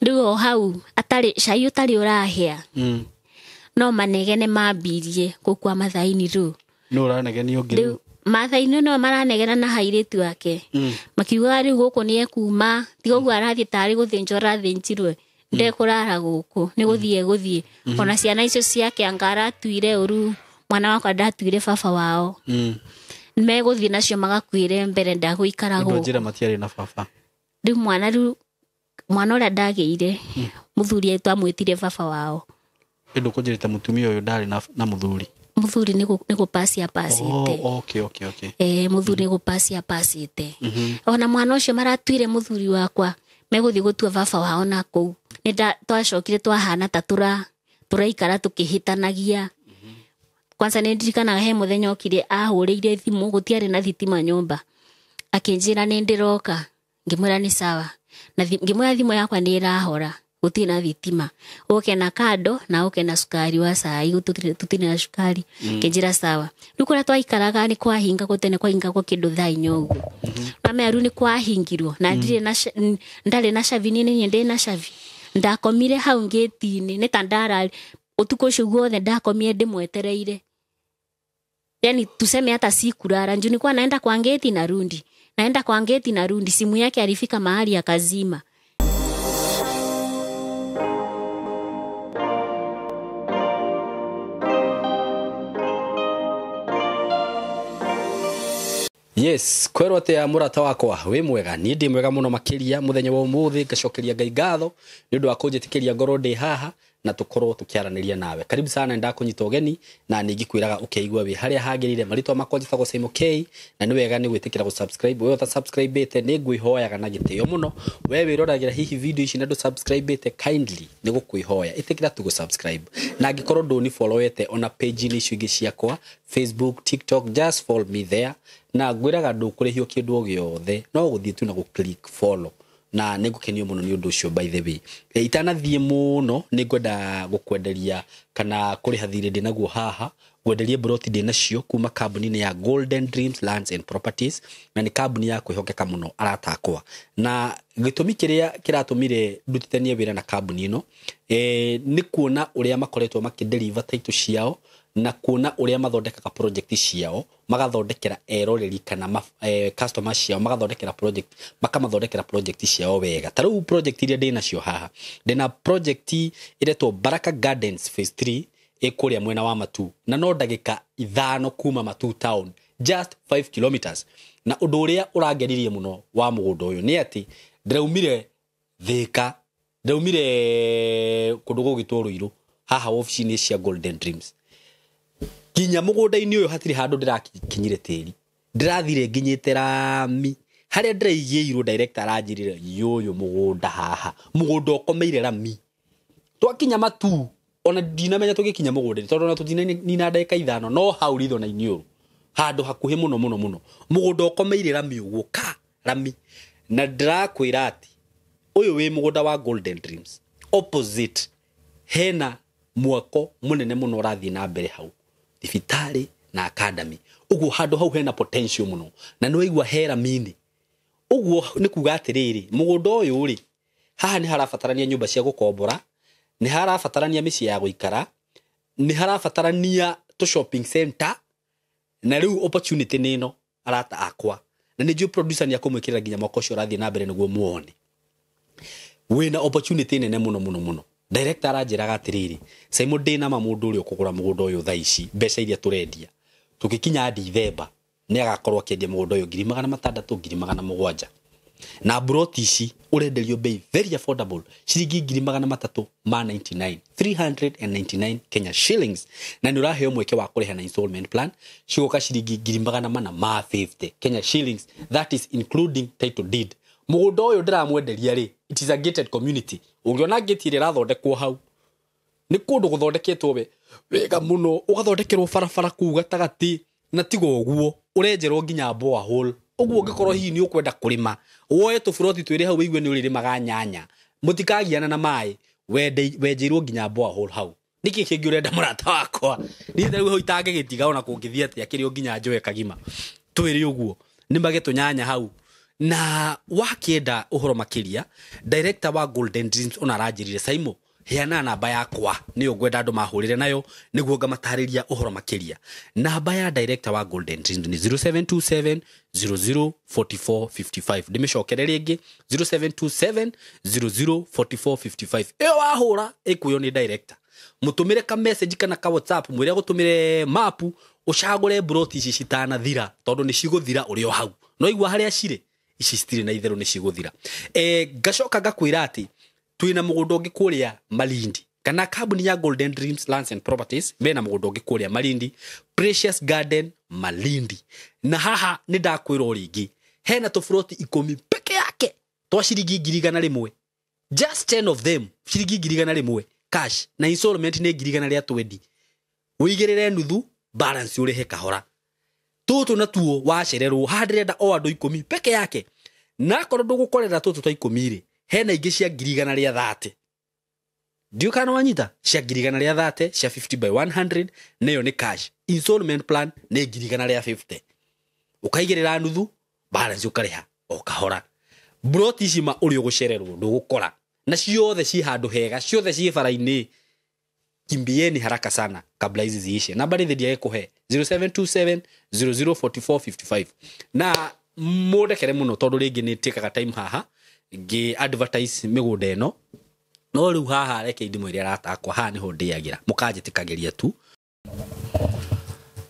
Riu hau atari cai utari urahia no manegene mambirie gukua mathaini ru no uranegeni ungi mathaini no maranegena na hairitu wake makiuga riu guku nie kuma tigo gu arathie tari guthinjora thinjirwe ndekurara guku ni guthie ona ciana icio ciake angara tuire uru mwana wakwa ndatuire baba wao meguthie nacio magakwire mbere ndaguikara guku njira matiari na baba riu mwana uria ndageire muthuri aitu amwitire baba wao ndo kunjirita mutumia uyu ndari na muthuri ni gupasia pasite okay muthuri gupasia pasite ona mwana ucio maratuire muthuri wakwa meguthie gutua baba wao na kou ni twacokire twahana ta turaikara tukihitanagia kwanza ni ndirikanaga he muthenya okire ahurire thimu gutiari na thitima nyumba akinjira ni ndiroka ngimwira ni sawa na ngimwira thimu yakwa ni irahora guti na thitima uke na kado na uke na sukari wa cai tutine na sukari kinjira sawa rukura twaikaraga ni kwahinga gutene kwahinga ko kindu thaa inyogu mama aru ni kwahingirwo na ndari na shavi ni nyende na shavi ndakomire hau ngeti-ini ni tandara utuko ucio guothe ndakomie ndimwetereire yani tuseme hata sikurara njuni kwa naenda kwa ngeti na rundi simu yake alifika mahali akazima. Yes, kwero ate ya murata wakwa we mwega ni ndi mwega muno makiria muthenya wa umuthi ngacokeria Ngai ngatho ni ndu akunjitikiria ngoro ndi haha na tukorwo tukiaraniria nawe. Karibu sana nda kunyita ugeni na ningikwiraga ukeigwa we haria hagirire marito makwa njitagwo Simon K na ni wega ni gwitikira gusubscribe we uta subscribe ite ni ngwihoyaga na gitio muno we wiroragira hihi video ici na ndu subscribe ite kindly ni gukwihoya itikira tu gusubscribe na ngikorwo ndu ni follow ite ona page ni icio ingi ciakwa Facebook, TikTok, just follow me there na ngwiraga ndu kurihio kindu o giothe no guthie tu na gu click follow na nigukenio muno ni undu ucio by the way itanathie muno ningwenda gukwenderia kana kuriha thire ndi naguo haha gwenderia broti ndi nacio kuma kambuni ya Golden Dreams Lands and Properties na ni kambuni ya kwihokeka muno aratakwa na gitumi kiria kiratumire ndutithanie wira na kambuni ino ni kuona uria makoretwo makideliver title ciao na kuona uria mathondekaga project ciao magathondekera eroreri kana customers ciao magathondekera project makamathondekera project ciao wega taru project iria ndina cio haha ndina project iretwo Baraka Gardens phase 3 ikuria mwena wa Matu na no ndagika 5 kuma Matu town just 5 kilometers na undu uria urangeririe muno wa mugunda uyu ni ati ndiraumire Thika ndaumire kundu gugitwo Ruiru haha office ni cia Golden Dreams kinya mugunda-ini uyu hatiri handu ndirakinyire tiri ndirathire nginyite rami haria ndiraigirwo director aranjirire yuyu mugunda haha mugunda ukomeire rami twakinya Matu ona dinamenya tugikinya mugunda tondu na tutina ni na ndeka 5 no hau ritho na iniuru handu hakuhi muno mugunda ukomeire rami uguo ka rami na ndirakwira ati uyu wi mugunda wa Golden Dreams opposite hena mwako munene muno urathie na mbere hau thibitari na academy uguo handu hau hena potential muno na no igwa hera mini uguo ni kuga atiriri mugunda uyu ri haha ni harabatarania nyumba cia gukombora ni harabatarania micii ya guikara ni harabatarania to shopping center na riu opportunity nino arata akwa na ni producer ni akumwikira ginya moko cio rathie na mbere niguo muone wina opportunity nene muno director aranjiraga atiriri Simon ndina mamundu uri ukugura mugunda uyu thaici mbeca iria turendia tukikinya December ni agakorwo akiendia mugunda uyu 600 700 na broti ici urenderio bei very affordable shilingi 399 399 Kenya shillings na ni uraheo mweke wa kuriha na installment plan shigoka shilingi 450 Kenya shillings that is including title deed mugunda uyu ndiramwenderia ri it is a gated community ungiona gate ire rathondekwo hau ni kundu guthondeketwo we wega muno ugathondekerwo barabara ku gatagati na tigo uguo urenjerwo nginya boa hole uguo ungikorwo hihi ni ukwenda kurima woe tu froti twire hau igwe ni uririmaga nyanya mutikagiana na mai wenjeirwo nginya boa hole hau niki kingi urenda murata wakwa ni tharu hau itangigitiga ona kungithia ati akirio nginya njoe kagima twire uguo ni magetu nyanya hau na wakienda uhoro makiria director wa Golden Dreams ona aranjirire Saimo heana namba yakwa ni ugwenda andu mahurire nayo niguo ngamatariria uhoro makiria. Namba ya director wa Golden Dreams ni 0727 004455. Ndimicokere ringi 0727 004455. Eyo wahura ikuyo ni director. Mutumire ka message kana ka WhatsApp mwire gutumire map ucagure broti ici citana thira tondu ni ciguthira uri o hau. No igwa haria cire ici citire na itheru ni ciguthira. Ngacoka ngakwira ati twina mugundo ungi kuria Malindi kana kambuni ya Golden Dreams Lands and Properties bena mugundo ungi kuria Malindi, Precious Garden Malindi. Na haha ni ndakwira ringi hena tofroti 10 peke yake twa ciringi 1,100. Just 10 of them ciringi 1,100 cash na installment ni 1,120. Uigirire nuthu balance urihe kahora. Tutu na tuo wacererwo handirenda o andu 10 peke yake. Na korwo ndugukorera tutu twa 10 ri hena ingi cia 130. Ndio kana wanyita cia 130 cia 50 by 100 nayo ni cash. Installment plan ni 150. Ukaigirira nuthu balance ukariha o kahora. Broti cima uri ugucererwo ndugukora. Na ciothe ci handu hega, ciothe ci bara-ini. Kimbieni haraka sana kabla hizi ziishe. Namba ni thidi kuhe 0727 004455. Na mudekere muno tondu ringi ni tikaga time haha ngi advertise migunda eno. No riu haha reke ndimo iria ratakwa haha niho ndiagira mukanjitikagiria tu.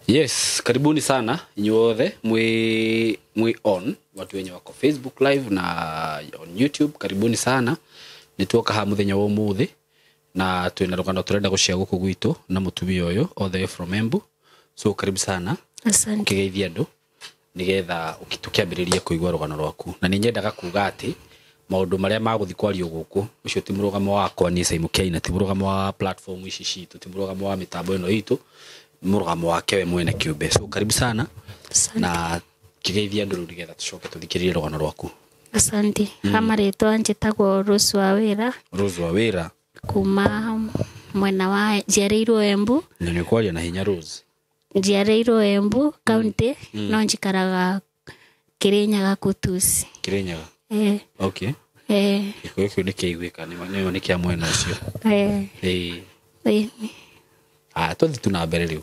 Yes, karibuni sana nyothe mwi on watu wenye wako Facebook live na on YouTube. Karibuni sana nituoka ha muthenya wa umuthi na twina rugano turenda gucia guku gwitu na mutumia uyu all the way from Embu. So karibu sana. Asante. Ukigeithia andu nigetha ukitukiambiriria kuigwa rugano rwaku. Na ninyendaga kuga ati maundu maria maguthi kwario guku ucio ti murugamo wakwa ni Saimo Keina, ti murugamo wa platform ici citu, ti murugamo wa mitambo ino itu, murugamo wake we mwene kiumbe. So karibu sana. Asante. Na kigeithia andu nigetha tucoke tuthikiririe rugano rwaku. Asante. Amaretwa njitagwo Rose Wawira. Rose Wawira Kuma mwena wa Njiareirwo Embu. Ni kwaria na hinya Rose. Njiareirwo Embu county no njikaraga Kirinyaga Kutusi. Kirinyaga. Okay. Iko ni kiigwika ni kia mwena ucio. Tothi tuna mbere riu.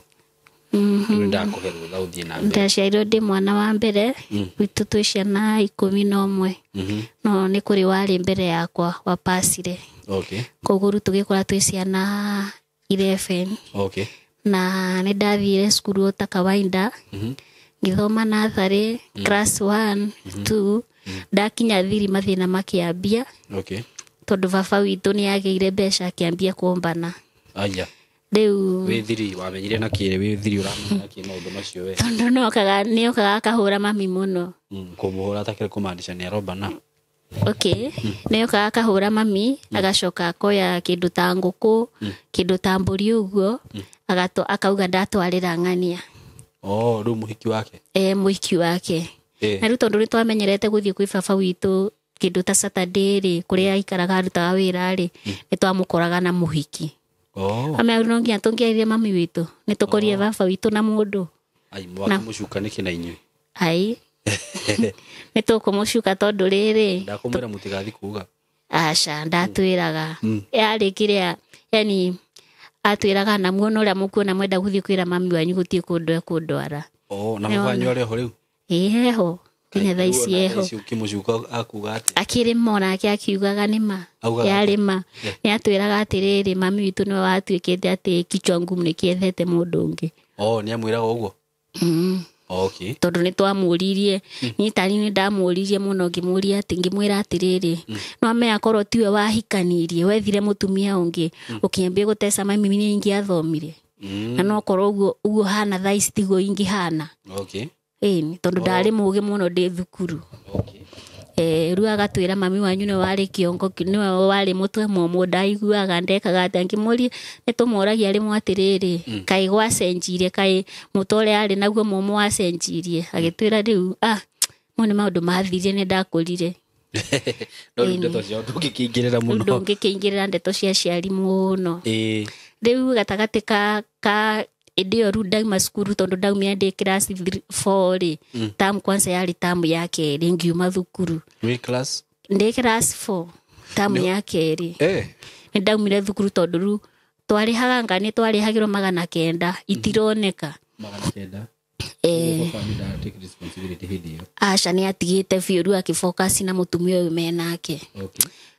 Nda kuheru thauthi na mbere. Ndaciairwo ndi mwana wa mbere witu twi ciana 11. No ni kuri wari mbere yakwa wa pasire. Okay. Koguru tugikora twi ciana 11. Okay. Na ni ndathire cukuru ta kawaida. Ngithoma nathari class 1 2 ndakinya thiri mathina makiambia. Okay. Tondu baba witu ni ageire mbeca akiambia kuombana. Aya. Riu we thiri wamenyire na kire we thiri uramenya na kire maundu macio we. Tondu no kaga kahura mami muno. Kumuhura atakire kumandisha ni arobana. Okay. Neo kaga kahura mami agacoka akoya kindu ta nguku, kindu ta mburi uguo, akauga ndatwarira ng'ania. Ru muhiki wake. Muhiki wake. Na riu tondu nitwamenyerete guthii kwi baba witu kindu ta Saturday ri kuria aikaraga arutaga wira ri nitwamukoraga na muhiki. Ame no ngia tungeirie mami witu nitukorie baba witu na mundu. Ai mwakimucuka niki na inyui. Ai. Nitukumucuka tondu riri. Ndakumira mutigathi kuga. Aca ndatwiraga. Yari kiria yani atwiraga na muono ria mukuona mwenda guthii kwira mami wanyu gutie kundu ekundwara. Na mubanyu ari ho riu. Eho. Kinya thaici eho. Ukimucuka akuga ati. Akirima nake akiugaga nima. Yarima. Ni atwiraga atiriri mami witu ni watwikite ati kichwa ngumu ni kiethete mundu ungi. Ni amwiraga uguo. Okay. Tondu ni twamuririe ni tani ni ndamuririe muno ngimuria ati ngimwira atiriri no ame akorwo tiwe wahikanirie wethire mutumia ungi ukiambia gutesa mami ni ingi athomire na no korwo uguo hana thaici tigo ingi hana. Okay. Ni tondu ndari mugi muno ndi thukuru. Okay. Riu agatwira mami wanyu ni wari kiongo ni wari mutwe momo ndaiguaga ndekaga ati ngimuri nitumuragia rimwe atiriri kai gwacenjirie kai mutore ari naguo momo wacenjirie agitwira riu mone maundu mathirie ni ndakurire. Ndeto cia tukikingirira muno. Ndungikingirira ndeto cia ciari muno. Riu gatagati ka ndio ndauma cukuru tondu ndaumia ndi class 4 ri tam kwanza yari tam yake ri ngiuma thukuru we class ndi class 4 tam yake ri ndaumire thukuru tondu twari haganga ni twari hagiro 900 itironeka 900 take responsibility hidio acha ni atigite biuru akifocus na mutumia uyu menake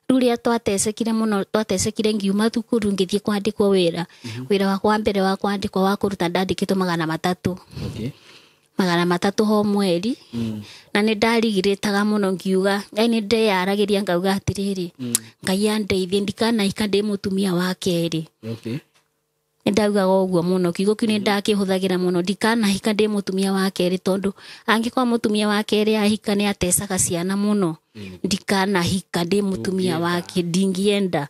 ruria twatecekire muno twatecekire ngiuma thukuru ngithie kwandikwo wira wira wakwa mbere wa kwandikwo wa kuruta ndandikitwo 300 300 ho mweri na ni ndarigiritaga muno ngiuga ni ndeyaragiria ngauga atiriri ngai andeithie ndikana ikande mutumia wa keri ndauga oguo muno kiugo kiu ni ndakihuthagira muno ndikana hika ndi mutumia wa keri tondu angikwa mutumia wa keri ahika ni atecaga ciana muno ndikana hika ndi mutumia wake ndingienda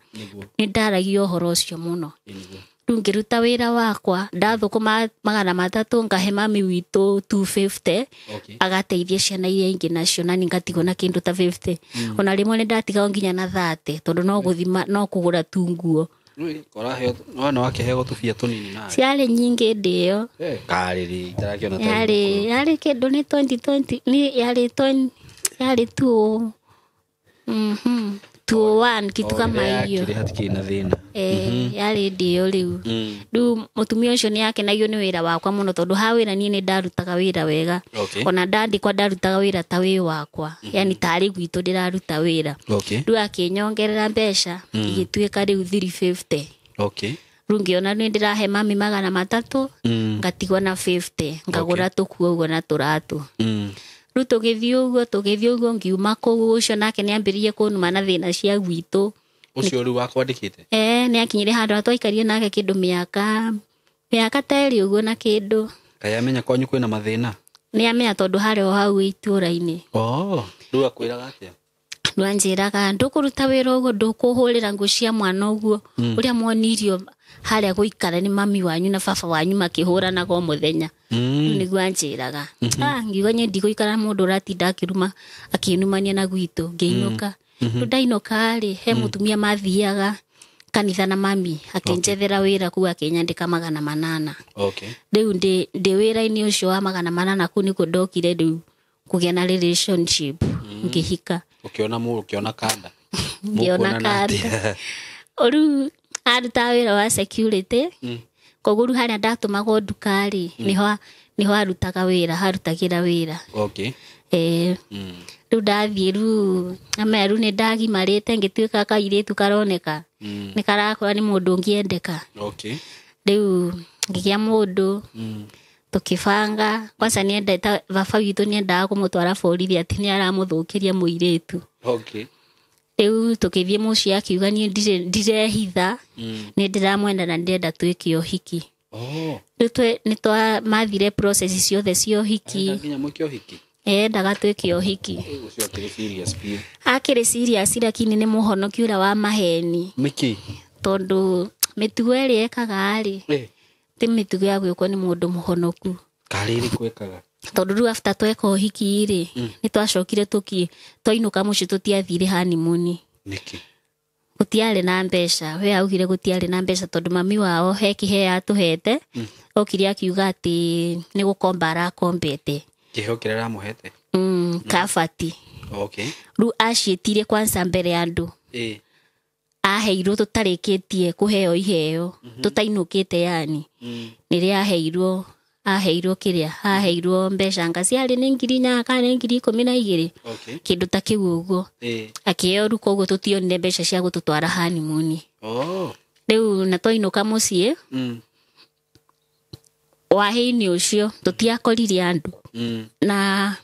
ni ndaragio horo cio muno ngiruta wira wakwa ndathukuma 300 ngahe mami witu 250 agateithia ciana iria ingi nacio na ningatigwo na kindu ta 50 ona rimwe ni ndatiga nginya na 30 tondu no guthima no kugura tunguo kora no akihego tufia tunini naye ciale nyingi ndio kariri itarakiona yale kindu ni 2020 ni yale tu tuwan kitu kama hiyo kile hatikina thina yale ndio riu mutumia ucio ni yake nayo ni wira wakwa muno tondu ha wira ni ndarutaga wira wega ona ndandikwa ndarutaga wira ta wi wakwa yani tari gwitu ndiraruta wira riu akinyongerera mbeca igituika riu 350 rungiona ni ndirahe mami 300 ngatigwa na 50 ngagura tukuo uguo na turatu riu tugithio uguo ngiuma kuu ucio nake ni ambirie kunuma na thina cia gwitu ucio riu wakwandikite ni akinyire handu atwaikarie nake kindu miaka teri uguo na kindu kaya menya kwanyu kwina mathina ni amenya tondu hari o hau ituraini riu akwiraga atia nwanjiraga ndukuruta wira uguo ndukuhurira ngu cia mwana uguo uria mwonirio haria guikara ni mami wanyu na baba wanyu makihuranaga o muthenya niguo anjiraga ngiuga nye ndiguikara mundu ratinda akiruma akinumania na gwitu ngiinuka ndainoka ri he mutumia mathiaga kanitha na mami akinjethera wira ku akinyandika 800 riu ndi wira-ini ucio wa 800 ku niko ndokire riu kugia na relationship ngihika ukiona kanda ngiona kanda oru aruta wira wa security koguru haria ndatumagwo ndukari niho arutaga wira harutagira wira riu ndathie riu ameru ni ndagimarite ngituika kairitu karoneka ni karakora ni mundu ngiendeka riu ngigia mundu tukibanga kwanza ni ndeta baba witu ni ndaa kumutwara borithi ati ni aramuthukiria muiritu riu tukithie muci akiuga ni ndirehitha ni ndiramwenda na ndenda twike uhiki riu ni twa mathire process ciothe cio hiki nginya mukio hiki ndaga twike uhiki akiri serious lakini ni muhonoki ura wa maheni miki tondu mitugo eri ekaga ari ti mitugo ya gwikwo ni mundu muhonoku kariri kwekaga tondu riu after tweka uhiki ri ni twacokire twainuka muci tutiathire honeymoon niki gutiari na mbeca we augire gutiari na mbeca tondu mami wao he kihe atuhete okire akiuga ati ni gukomba arakombete kihe okire aramuhete kabati riu acietire kwanza mbere ya andu aheirwo tutarikitie kuheo iheo tutainukite yani niria aheirwo kiria aheirwo mbeca ngaciari ni 4,000 kana 12,000 kindu ta kiu uguo akiheo ru koguo tutionire mbeca cia gututwara honeymoon riu na twainuka mucii waheini ucio tutiakorire andu na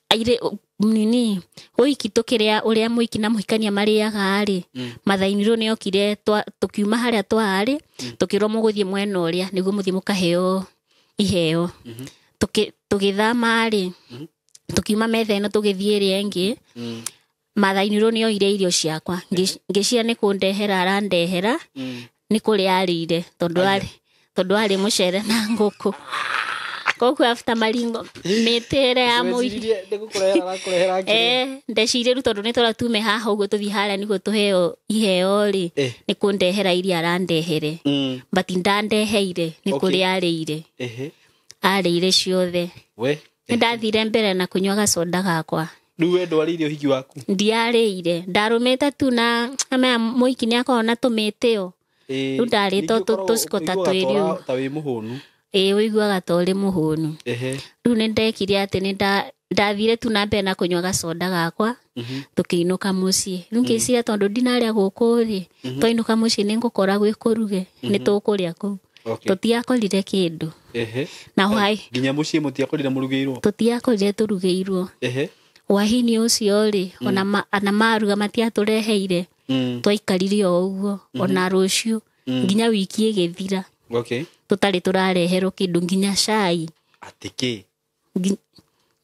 aire nini oiki tukiria uria muiki na muhikania mariaga ari mathainiro ni okire tukiuma haria twari tukirwo muguthie mwena uria niguo muthie mukaheo iheo tukithama ari tukiuma metha ino tugithie riengi mathainiro ni oire irio ciakwa ngicia ni kundehera arandehera ni kuria arire tondu ari mucere na nguku koguo after maringo metere ya muiri ndecirie ru tondu ni tora tume haha uguo tuthi haria niguo tuheo iheo ri ni kundehera iria arandehere but ndandeheire ni kuri arĩire arĩire ciothe we ndathire mbere na kunywa gacoda gakwa riu we ndwarĩire ũhiki waku ndiarĩire ndarũmĩte tu na ame mũiki nĩ akona tũmĩtĩo riu ndarĩtwo tũciko ta twĩrĩ ta wĩ mũhũnu ũiguaga ta ũrĩ mũhũnu riu nĩ ndekire atĩ ndathire tu na mbere na kunywa gacoda gakwa tũkĩinũka mũciĩ riu ngĩciria tondũ ndinarĩa gũkũ rĩ twainũka mũciĩ nĩ ngũkora gwĩ kũruge nĩ tũkũrĩa kũu tũtiakorire kĩndũ na hwaĩ nginya mũciĩ mũtiakorire mũrugĩirwo tũtiakorire tũrugĩirwo hwaĩ-inĩ ũcio rĩ ona maruga matiatũreheire twaikarire o ũguo ona rũciũ nginya wiki ĩgĩthira tũtarĩ tũrareherwo kĩndũ nginya cai atĩkĩ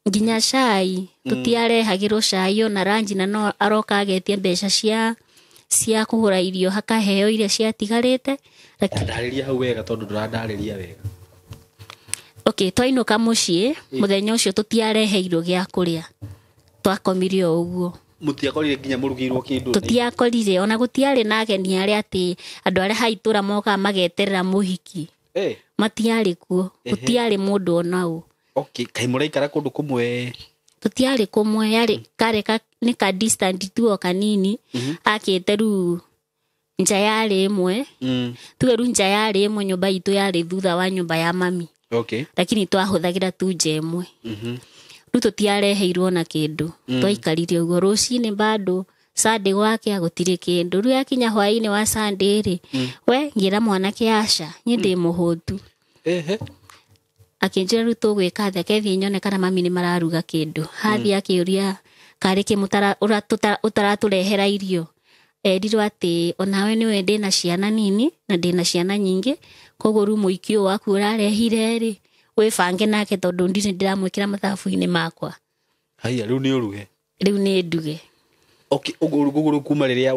nginya cai tũtiarehagĩrwo cai ona ranji na no aroka agetia mbeca cia kũgũra irio hakaheo iria ciatigarĩte ndarĩria hau wega tondũ ndũrandarĩria wega twainũka mũciĩ mũthenya ũcio tũtiareheirwo gĩa kũrĩa twakomire o ũguo mũtiakorire nginya mũrugĩirwo kĩndũ tũtiakorire ona gũtiarĩ na ageni arĩa atĩ andũ arĩa haitũra mokaga mageterera mũhiki matiarĩ kuo gũtiarĩ mũndũ ona ũ kaĩ mũraikara kũndũ kũmwe tũtiarĩ kũmwe yarĩ nĩ ka distant tu o kanini akĩte rĩu nja yarĩ ĩmwe tuge rĩu nja yarĩ ĩmwe nyũmba itũ yarĩ thutha wa nyũmba ya mami lakini twahũthagĩra tu nja ĩmwe rĩu tũtiareheirwo na kĩndũ twaikarire ũguo rũcinĩ bado Sunday gwake gũtirĩ kĩndũ rĩu yakinya hwaĩ-inĩ wa Sunday rĩ we ngĩra mwanake aca niĩ ndĩ mũhũtu akĩnjĩra rĩu tũgwĩka atĩa kethiĩ nyone kana mami nĩ mararuga kĩndũ hathiĩ akĩũria karĩ kĩ ũtaratũrehera irio erirwo atĩ onawe nĩwe ndĩna ciana nini na ndĩna ciana nyingĩ koguo rĩu mũiki ũyũ waku ũrarehire rĩ wĩbange nake tondũ ndirĩ ndĩramwĩkĩra mathabu-inĩ makwa haya rĩu nĩ ũruge rĩu nĩ nduge ũguo kuma rĩrĩa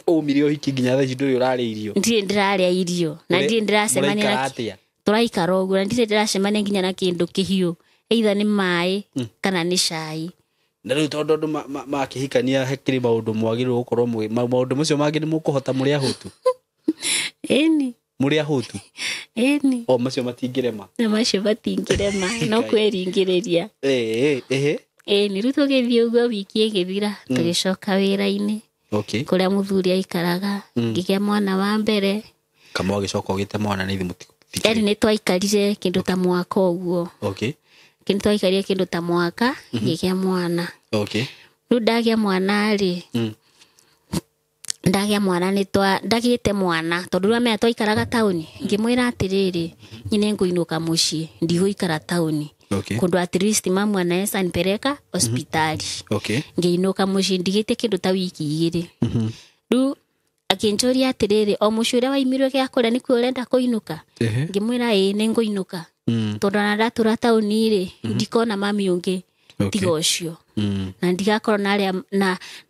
waumire ũhiki nginya thaa ici ndũrĩ ũrarĩa irio ndirĩ ndĩrarĩa irio na ndirĩ ndĩracemania na tũraikara ũguo na ndirĩ ndĩracemania nginya na kĩndũ kĩhiũ either nĩ maĩ kana nĩ cai na rĩu tondũ andũ makĩhikania hakĩrĩ maũndũ mwagĩrĩirwo gũkorwo maũndũ macio mangĩ nĩ mũkũhota mũrĩ ahũtu ĩni mũrĩ ahũtu ĩni macio matingĩrema na macio matingĩrema no kwĩringĩrĩria ĩni rĩu tũgĩthiĩ ũguo wiki ĩgĩthira tũgĩcoka wĩra-inĩ kũrĩa mũthuri aikaraga ngĩgĩa mwana wa mbere kama ũgĩcoka ũgĩte mwana nĩ thimũ yaani nĩ twaikarire kĩndũ ta mwaka ũguo kĩndũ twaikarire kĩndũ ta mwaka ngĩgĩa mwana rĩu ndagĩa mwana rĩ ndagĩa mwana ndagĩte mwana tondũ rĩu mea twaikaraga taũni ngĩmwĩra atĩrĩrĩ nyine ngũinũka mũciĩ ndigũikara taũni kũndũ at least mamu anaweza nipeleka hospitali ngĩinũka mũciĩ ndigĩte kĩndũ ta wiki igĩrĩ rĩu akĩnjũria atĩrĩrĩ o mũciĩ ũrĩa waimirwo gĩa kũrĩa nĩkuo ũrenda kũinũka ngĩmwĩra ĩĩ nĩ ngũinũka tondũ ona ndatũra taũni rĩ ndikona mami ũngĩ tiga ũcio na ndigakorwo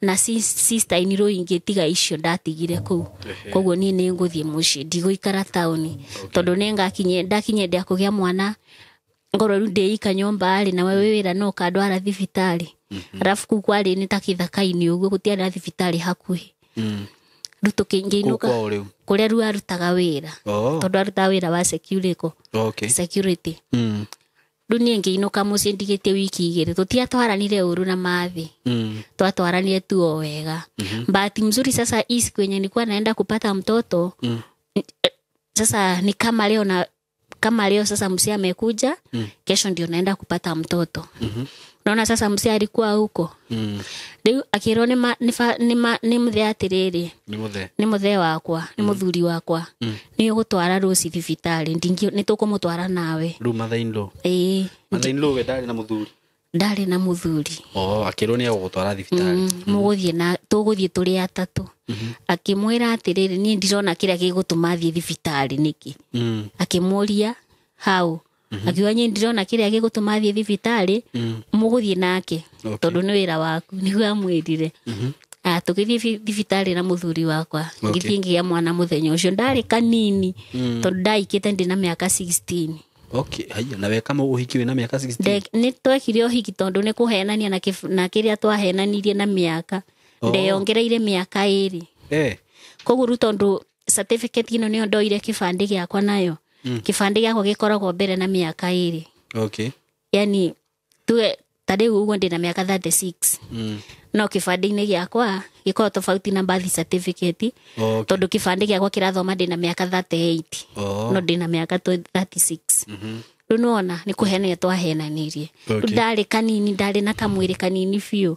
na sister in law ingĩ tiga icio ndatigire kũu koguo niĩ nĩ ngũthiĩ mũciĩ ndigũikara taũni tondũ nĩ ndakinye ndĩa kũgĩa mwana ngoro rĩu ndĩika nyũmba arĩ nawe wĩ wĩra no kandwara thibitarĩ arabu kũu kwarĩ nĩ ta gĩthaka-inĩ ũguo gũtiarĩ na thibitarĩ hakuhĩ rĩu tũkĩinũka kũrĩa rĩu arutaga wĩra tondũ arutaga wĩra wa security rĩu niĩ ngĩinũka mũciĩ ndigĩte wiki igĩrĩ tũtiatwaranire ũru na mathi twatwaranire tu o wega bahati mzuri sasa hii siku yenye nilikuwa naenda kupata mtoto sasa ni kama leo sasa mzee amekuja kesho ndio naenda kupata mtoto naona sasa mzee alikuwa huko rĩu akĩrwo nĩ mũthee atĩrĩrĩ nĩ mũthee wakwa nĩ mũthuri wakwa nĩ ũgũtwara Rose thibitarĩ nĩ tũkũmũtwara nawe rĩu mother-in-law mother-in-law we ndarĩ na mũthuri ndarĩ na mũthuri akĩrwo nĩ agũgũtwara thibitarĩ tũgũthiĩ tũrĩ atatũ akĩmwĩra atĩrĩrĩ niĩ ndirona kĩrĩa gĩgũtũma thiĩ thibitarĩ nĩkĩ akĩmũria hau akiuga niĩ ndirona kĩrĩa gĩgũtũma thiĩ thibitarĩ mũgũthiĩ nake tondũ nĩ wĩra waku nĩguo amwĩrire tũgĩthiĩ thibitarĩ na mũthuri wakwa ngĩthiĩ ngĩgĩa mwana mũthenya ũcio ndarĩ kanini tondũ ndaikĩte ndĩ na mĩaka 16 Okay, haya na weka kama uhiki wina miaka 16. Nĩ twekire ũhiki tondũ nĩ kũhenania na kĩrĩa twahenanirie na mĩaka. Ndeyongereire mĩaka 2. Koguo rĩu tondũ certificate ĩno nĩyo ndoire kĩbandĩ gĩakwa nayo. Kĩbandĩ gĩakwa gĩkoragwo mbere na mĩaka 2. Okay. Yani tarĩu ũguo ndĩna mĩaka 36. No kĩbandĩ-inĩ gĩakwa gĩkoragwo tofauti na birth certificate. Tondũ kĩbandĩ gĩakwa kĩrathoma ndĩna mĩaka 38. No ndĩna mĩaka 36. Rĩu nona nĩ kũhenania twahenanirie. Rĩu ndarĩ kanini, ndarĩ na kamwĩrĩ kanini biũ.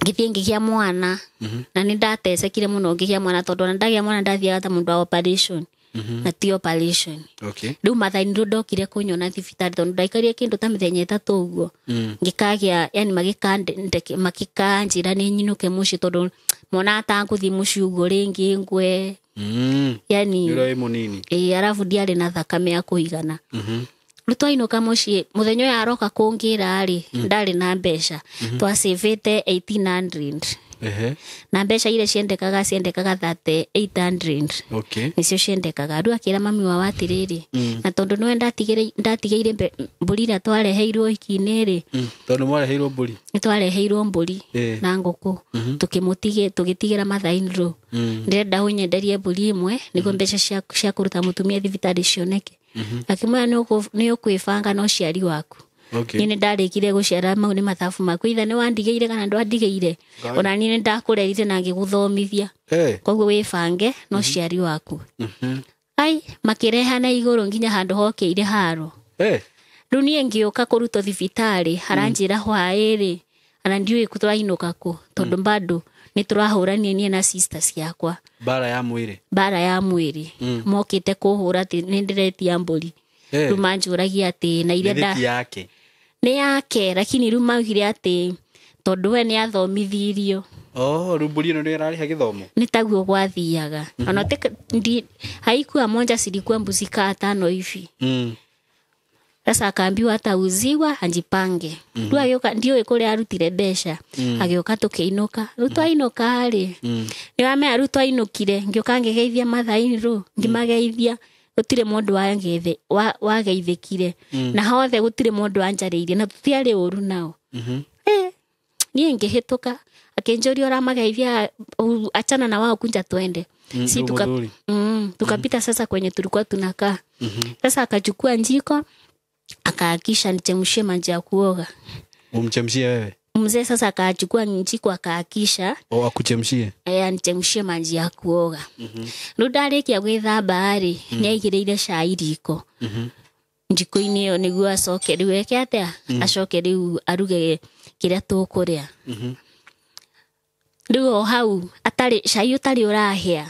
Ngĩthiĩ ngĩgĩa mwana. Na nĩ ndatecekire mũno ngĩgĩa mwana tondũ ona ndagĩa mwana ndathiaga ta mũndũ wa operation. Na ti operation. Rĩu mathainĩ rĩu ndokire kũnyona thibitarĩ tondũ ndaikarire kĩndũ ta mĩthenya 3 ũguo. Ngĩkagĩa yani magĩkanjĩra nĩ nyinũke mũciĩ tondũ mwana atangũthiĩ mũciĩ ũguo rĩngĩ ngwe. Yani Yũrĩ mũnini. Arabu ndiarĩ na thakame ya kũigana. Rĩu twainũka mũciĩ mũthenya ũyũ aroka kũngĩra-rĩ ndarĩ na mbeca. Twasavĩte 1800. Na mbeca iria ciendekaga 3800. Nicio ciendekaga. Rĩu akĩra mami wao atĩrĩrĩ, na tondũ nĩwe ndatigĩire mbũri iria twareheirwo ikinĩ-rĩ. Tondũ mwareheirwo mbũri. Nĩtwareheirwo mbũri na ngũkũ. Tũgĩtigĩra mathainĩ rĩu. Ndĩrenda ũnyenderie mbũri ĩmwe nĩguo mbeca cia kũruta mũtumia thibitarĩ cioneke. Akĩmwĩra nĩ ũkwĩbanga no ciari waku. Niĩ nĩ ndarĩkire gũciara mau nĩ mathabu maku. Itha nĩ wandigĩire kana ndwandigĩire. Ona niĩ nĩ ndakũrerire na ngĩgũthomithia. Koguo wĩbange no ciari waku. Ai makĩreha na igũrũ nginya handũ hokeire haro. Rĩu niĩ ngĩũka kũrutwo thibitarĩ haranjĩra hwaĩ-rĩ ana ndiũĩ tũrainũka kũ tondũ bado nĩ tũrahũrania niĩ na sister ciakwa. Bara ya mwĩrĩ. Bara ya mwĩrĩ. Mokĩte kũhũra atĩ nĩ ndĩretia mbũri. Rĩu manjũragia atĩ na iria yake. Nĩ yake lakini rĩu maugire atĩ tondũ we nĩ athomithirio. Rĩu mbũri ĩno nĩ ĩrarĩha gĩthomo. Nĩ taguo gwathiaga. Ona haikuwa moja silikuwa mbuzi kaa 5 hivi. Sasa akaambiwa atauziwa ajipange. Rĩu agĩũka ndiũĩ kũrĩa arutire mbeca. Agĩũka tũkĩinũka. Rĩu twainũka-rĩ. Nĩwamenya rĩu twainũkire ngĩũka ngĩgeithia mathainĩ rĩu ngĩmageithia. Gũtirĩ mũndũ wageithĩkire. Na hothe gũtirĩ mũndũ wanjarĩirie na tũtiarĩ ũru nao. Niĩ ngĩhĩtũka akĩnjũria ũramageithia achana na wao kunja twende. Si tukapita sasa kwenye tulikuwa tunakaa. Sasa akachukua njiko akaakisha nichemshie maji ya kuoga. Umchemshie wewe? Mzee sasa akachukua njiko akaakisha. Akuchemshie? Nichemshie maji ya kuoga. Rĩu ndarĩkia gwĩthamba-rĩ nĩaigĩrĩire cai riko. Njiko-inĩ ĩyo nĩguo acoke rĩu eke atĩa acoke rĩu aruge kĩrĩa tũkũrĩa. Rĩu o hau cai ũtarĩ ũrahĩa.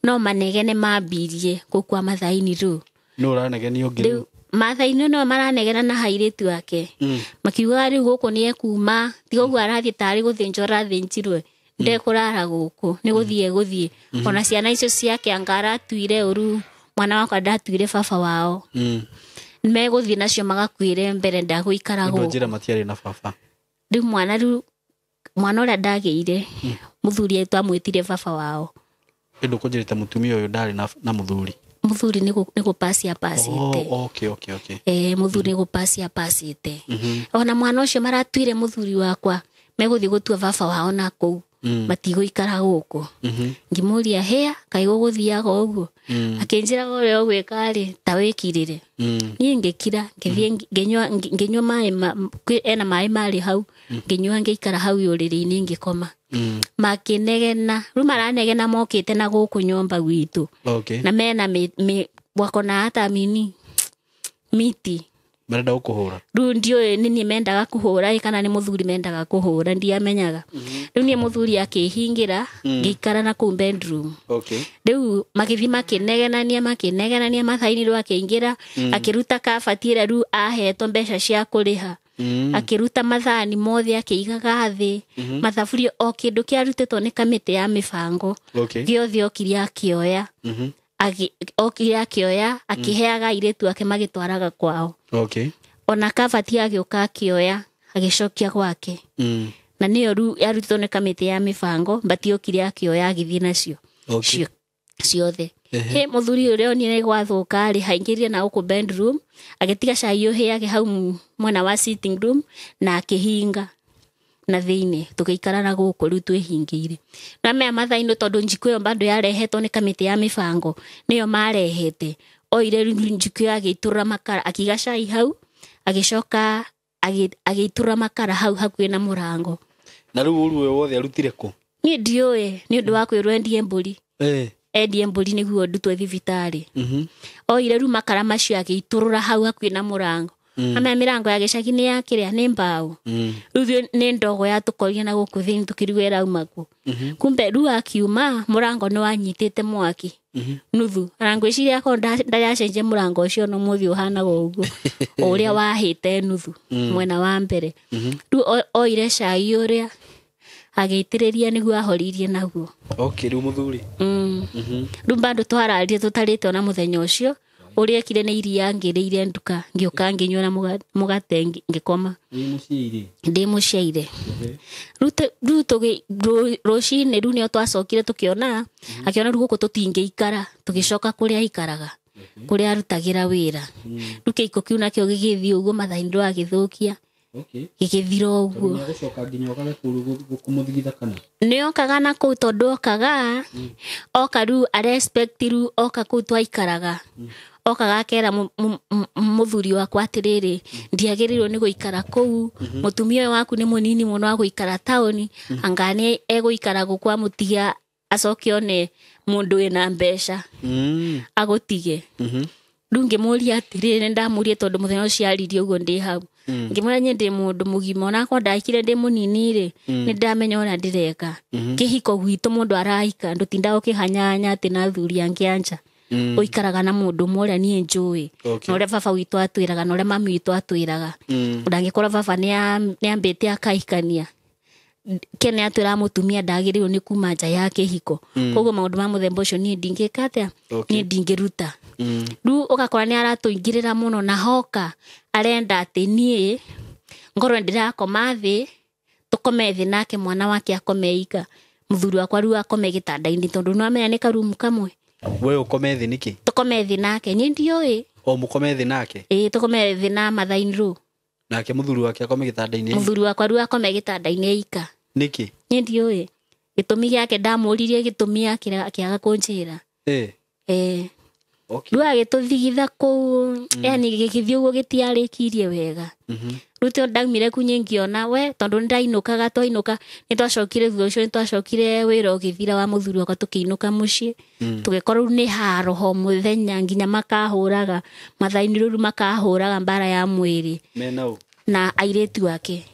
No manegene mambirie gũkua mathainĩ rĩu. Nĩ ũranegenio ũngĩ? Mathainĩ no maranegena na hairĩtu wake. Makiugaga rĩu gũkũ nĩ ekuma tiga ũguo arathiĩ tarĩ gũthĩnjwo arathĩnjirwe. Ndekũrara gũkũ nĩ gũthiĩ. Ona ciana icio ciake anga aratuire ũru mwana wakwa ndatuire baba wao. Megũthiĩ nacio magakuĩre mbere ndagũikara gũkũ. Njĩra matiarĩ na baba. Rĩu mwana ũrĩa ndagĩire mũthuri twamwĩtire baba wao. Ĩndũ kũnjĩrĩte mũtumia ũyũ ndarĩ na mũthuri. Mũthuri nĩ gũpacia pasite. Okay. Mũthuri nĩ gũpacia pasite. Ona mwana ũcio maratuire mũthuri wakwa megũthiĩ gũtua baba wao na kũu. Matigũikara gũkũ. Ngĩmũria hĩa kaĩ gũgũthiaga ũguo. Akĩnjĩra ũrĩa ũgwĩka-rĩ ta wĩkirĩre. Niĩ ngĩkira ngĩnyua maĩ ena maĩ marĩ hau. Ngĩnyua ngĩikara hau ũrĩrĩ-inĩ ngĩkoma. Makĩnegena rĩu maranegena mokĩte na gũkũ nyũmba gwitũ. Na mena wako na hata miti. Marenda gũkũhũra. Rĩu ndiũĩ nĩ niĩ mendaga kũhũra kana nĩ mũthuri mendaga kũhũra ndiamenyaga. Rĩu niĩ mũthuri akĩhingĩra ngĩikara na kũu bedroom. Rĩu magĩthiĩ makĩnegenania mathainĩ rĩu akĩingĩra akĩruta kabati ĩrĩa rĩu ahetwo mbeca cia kũrĩha. Akĩruta mathani mothe akĩigaga thĩ. Mathaburia o kĩndũ kĩarutĩtwo nĩ kamĩtĩ ya mĩbango. Gĩothe okire akĩoya akĩheaga airĩtu ake magĩtwaraga kwao. Ona kabati agĩũka akĩoya agĩcokia gwake. Na nĩyo rĩu yarutĩtwo nĩ kamĩtĩ ya mĩbango mbati okire akĩoya agĩthiĩ nacio ciothe. he muthuri uria ni gwathuka ri haingirire na uku bedroom agitiga cai uhe yake hau mwena wa sitting room na akihinga na thiini tugiikara na guku riu twihingire na me mathaino tondu njiku yo bado yarehetwo ni kamiti ya mibango niyo marehete oire njiku agitura makara akiga cai hau agicoka agitura makara hau hakuhi na murango na riu uru wothe arutire ku ni ndioi ni undu wa kwirwo endie mburi endie mburi niguo ndutwe thibitari oire riu makara macio agiturura hau hakuhi na murango ama mirango ya gicagi ni yakiria ni mbao riu ni ndogo ya tukoria na guku thini tukirigwera umaku kumbe riu akiuma murango ni wanyitite mwaki nuthu rango iciria ko ndayacenje murango ucio no muthi uhana guguo uria wahite nuthu mwena wa mbere riu oire cai uria agitiriria niguo ahoririe naguo riu muthuri riu bado twararie tutarite ona muthenya ucio uria kire ni iria ngirire nduka ngioka nginywa na mugate ngikoma ndi muciire riu tugi rucini riu nio twacokire tukiona akiona riu guku tutingiikara tugicoka kuria ikaraga kuria arutagira wira riu kiiko kiu nakio gigithii uguo mathaini agithukia gigithira uguo niokaga na kuu tondu okaga oka riu arespect riu oka kuu twaikaraga okaga akera muthuri wakwa atiriri ndiagirirwo ni guikara kuu mutumia waku ni munini muno wa guikara tauni angane eguikara gukwa mutiga acoke one mundu ena mbeca agutige ndunge muria atiriri ndamurie tondu muthenya ucio aririe uguo ndi hau ngimwira nye ndi mundu mugima ona ko ndaikire ndi munini ri ni ndamenya ona ndireka kihiko gwitu mundu araika ndutinda ukihanyanya ati na thuri angianja uikaraga na mundu moria nie njui no ria baba witu atwiraga no ria mami witu atwiraga ndangikora baba ni ambite akaikania kene atwira mutumia ndagirirwo ni kuma nja ya kihiko koguo maundu ma muthemba ucio nie ndingika atia nie ndingiruta riu ugakora ni aratuingirira muno na hoka arenda ati nie ngoro ndirakoma thi tukome thi nake mwana wake akomeika muthuri wakwa riu akome gitandaini tondu no amenya ni karumu kamwe we ukome thi niki tukome thi nake ni ndioi mukome thi nake tukome thi na mathaini ru nake muthuri wake akome gitandaini muthuri wakwa riu akome gitandaini ika niki ni ndioi gitumi giake ndamuririe gitumi akiaga kunjira riu agituthigitha kuu yani gikithii uguo gitiarikirie wega riu tio ndaumire kunye ngiona we tondu ndainukaga twainuka ni twacokire thutha ucio ni twacokire wira ugithira wa muthuri wakwa tukiinuka mucii tugikora riu ni haro ho muthenya nginya makahuraga mathaini riu makahuraga mbara ya mwiri na airitu wake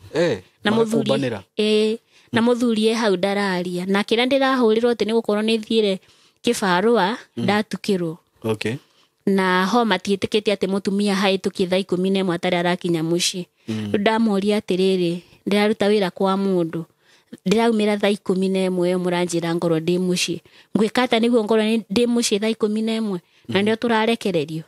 na muthuri na muthuri hau ndararia na kira ndirahurirwo ati ni gukorwo ni thiire kibarua ndatukirwo na ho matiitikitie ati mutumia haitukie thaa 11 atari arakinya mucii ndamoria atiriri ndiraruta wira kwa mundu ndiraumira thaa 11 muranjira ngoro ndi mucii ngwikata niguo ngoro ndi mucii thaa 11 na ndio turarekererio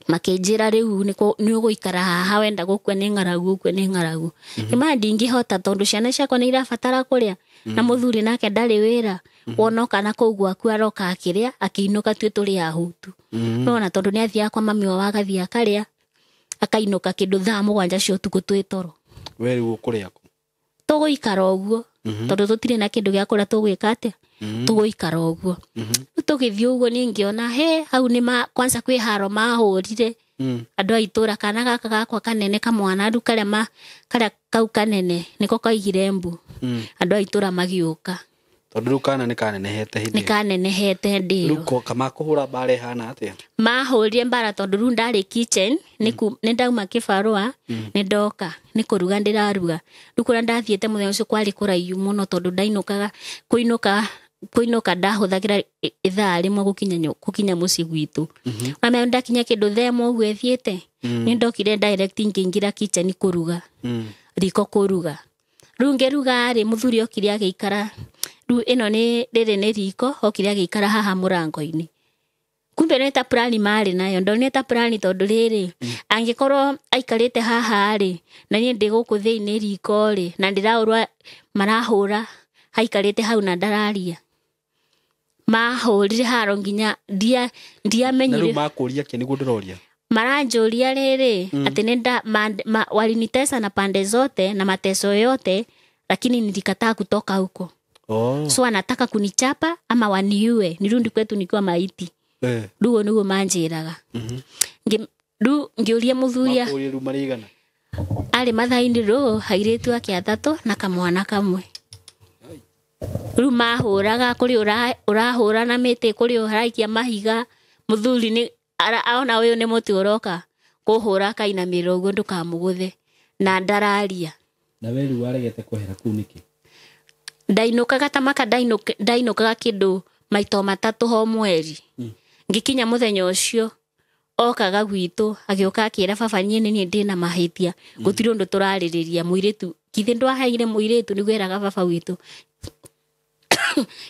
makinjira riu ni uguikara haha wenda gukwe ni ng'aragu kima ndingihota tondu ciana ciakwa ni irabatara kuria na muthuri nake ndari wira wonoka na kuu gwaku aroka akiria akiinuka twi turi ahutu nona tondu ni athia kwa mami wa wagathia akaria akainuka kindu thaa 7 cia utuku twi toro we riu ukuria ku tuguikara uguo tondu tutire na kindu gia kuria tugwika atia tuguikara uguo tugithii uguo ni ngiona hau ni kwanza kwi haro mahurire andu a itura kana gaka gakwa kanene kamwana ndu karia kau kanene niko kaigire mbu andu a itura magiuka tondu riu kana ni kanenehete hindi ni kanenehete ndio riu kama kuhura bare hana atia mahurire mbara tondu riu ndari kitchen ni ndauma kibarua ni ndoka ni kuruga ndiraruga riu kuria ndathiete muthenya ucio kwari kuraiyu muno tondu ndainukaga kuinuka ndahuthagira ithaa rimwe gukinya mucii gwitu ame ndakinya kindu themo uguo ethiete ni ndokire direct ngingira kitchen kuruga riko kuruga riu ngiruga ri muthuri okire agiikara riu ino ni riri ni riko okire agiikara haha murango-ini kumbe neta plani mari nayo ndo neta plani tondu riri angikorwo aikarite haha ri na ni ndi guku thiini riko ri na ndiraurwa marahura haikarite hau na ndararia mahũrire haro nginya Na ndiamenyire rĩu makũria kĩ nĩguo ndĩroria. maranjũria rĩrĩ ati nenda walinitesa na pande zote na mateso yote, lakini nilikataa kutoka huko. So anataka kunichapa ama waniue nirudi kwetu nikiwa maiti. Ruo niguo manjiraga. Ngiuria muthuria Makũria rĩu marigana. ari mathaini ro hairetu ake atatu na kamwana kamwe. Rĩu mahũraga kũrĩ ũrahũra na mĩtĩ kũrĩ ũraikia mahiga. Muthuri ni aona ũyũ nĩ mũtĩ ũroka kũhũra kainamĩra ũguo ndũkamũgũthe na ndararia. Na we rĩu waregete kwehera kũu nĩkĩ? Ndainũkaga tamaka ndainũkaga kĩndũ maito matatu ho mweri. Ngikinya mũthenya ũcio okaga gwitũ agĩũka akĩra baba niĩ nĩ ndĩ na mahĩtia gũtirĩ ũndũ tũrarĩrĩria mũirĩtu kithĩ ndwaheire mũirĩtu nĩguo eraga baba witũ.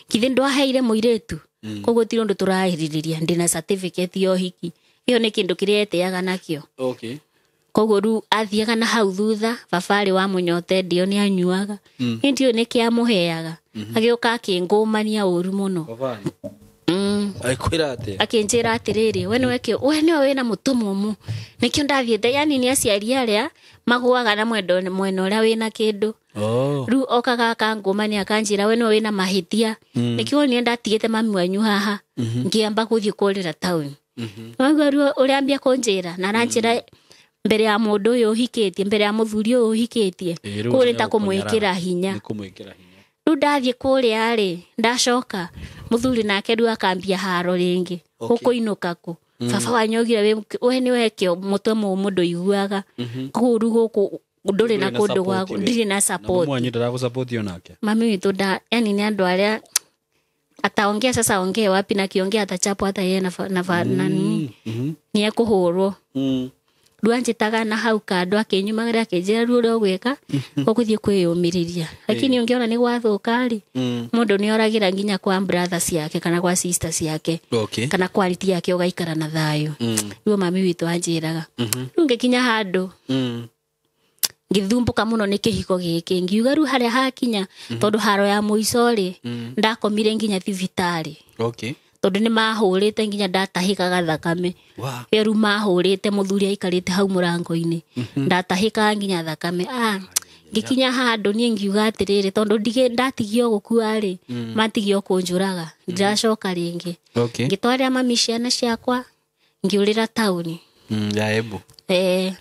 Kithĩ ndwaheire mũirĩtu koguo gũtirĩ ũndũ tũrarĩrĩria ndĩ na certificate ya ũhiki. Iyo nĩ kĩndũ kĩrĩa etĩaga nakĩo. Koguo rĩu athiaga na hau thutha baba arĩ wa mũnyote ndio nĩ anyuaga. Ndio nĩ kĩamũheaga agĩũka akĩngũmania ũru mũno. Aikwĩra atĩa? Akĩnjĩra atĩrĩrĩ we nĩwe wĩna mũtũmũmu nĩkĩo ndathiĩte yani nĩ aciari arĩa magũaga na mwena ũrĩa wĩna kĩndũ. Rĩu okaga akangũmania akanjĩra we nĩwe wĩna mahĩtia nĩkĩo niĩ ndatigĩte mami wanyu haha ngĩamba gũthiĩ kũrĩra taũni. Rĩu ũrĩa ambia kũnjĩra na aranjĩra mbere ya mũndũ ũyũ ũhikĩtie mbere ya mũthuri ũyũ ũhikĩtie kũrĩ ta kũmwĩkĩra hinya. Rĩu ndathiĩ kũrĩa rĩ ndacoka muthuri nake rĩu akambia haro rĩngĩ gũkũinũka kũ. Baba wanyogire we nĩwe kĩo mũtwe mũmũ ndũiguaga koguo rĩu gũkũ ndũrĩ na kũndũ gwaku ndirĩ na support. Mwanyu ndaragũsupport onake? Mami witũ yani nĩ andũ arĩa ataongea sasa ongea wapi na kiongea atachapo hata yeye na nani ni ekuhũrwo. Rĩu anjĩtaga na hau kando akĩnyumagĩra akĩnjĩra rĩu ũrĩa ũgwĩka ũgũthiĩ kwĩyũmĩrĩria. Lakini ũngĩona nĩ gwathũka rĩ mũndũ nĩ oragĩra nginya kwa brother ciake kana kwa sister ciake kana quality yake ũgaikara na thayũ. Rĩu mami witũ anjĩraga. Rĩu ngĩkinya handũ ngĩthumbũka mũno nĩ kĩhiko gĩkĩ ngiuga rĩu harĩa hakinya tondũ haro ya mũico rĩ ndakomire nginya thibitarĩ. Tondũ nĩ mahũrĩte nginya ndatahĩkaga thakame. Rĩu mahũrĩte mũthuri aikarĩte hau mũrango-inĩ ndatahĩkaga nginya thakame. Ngĩkinya handũ niĩ ngiuga atĩrĩrĩ tondũ ndatigio gũkua rĩ matigio kũnjũraga ndiracoka rĩngĩ. Ngĩtwarĩra mami ciana ciakwa ngĩũrĩra taũni ya Embu.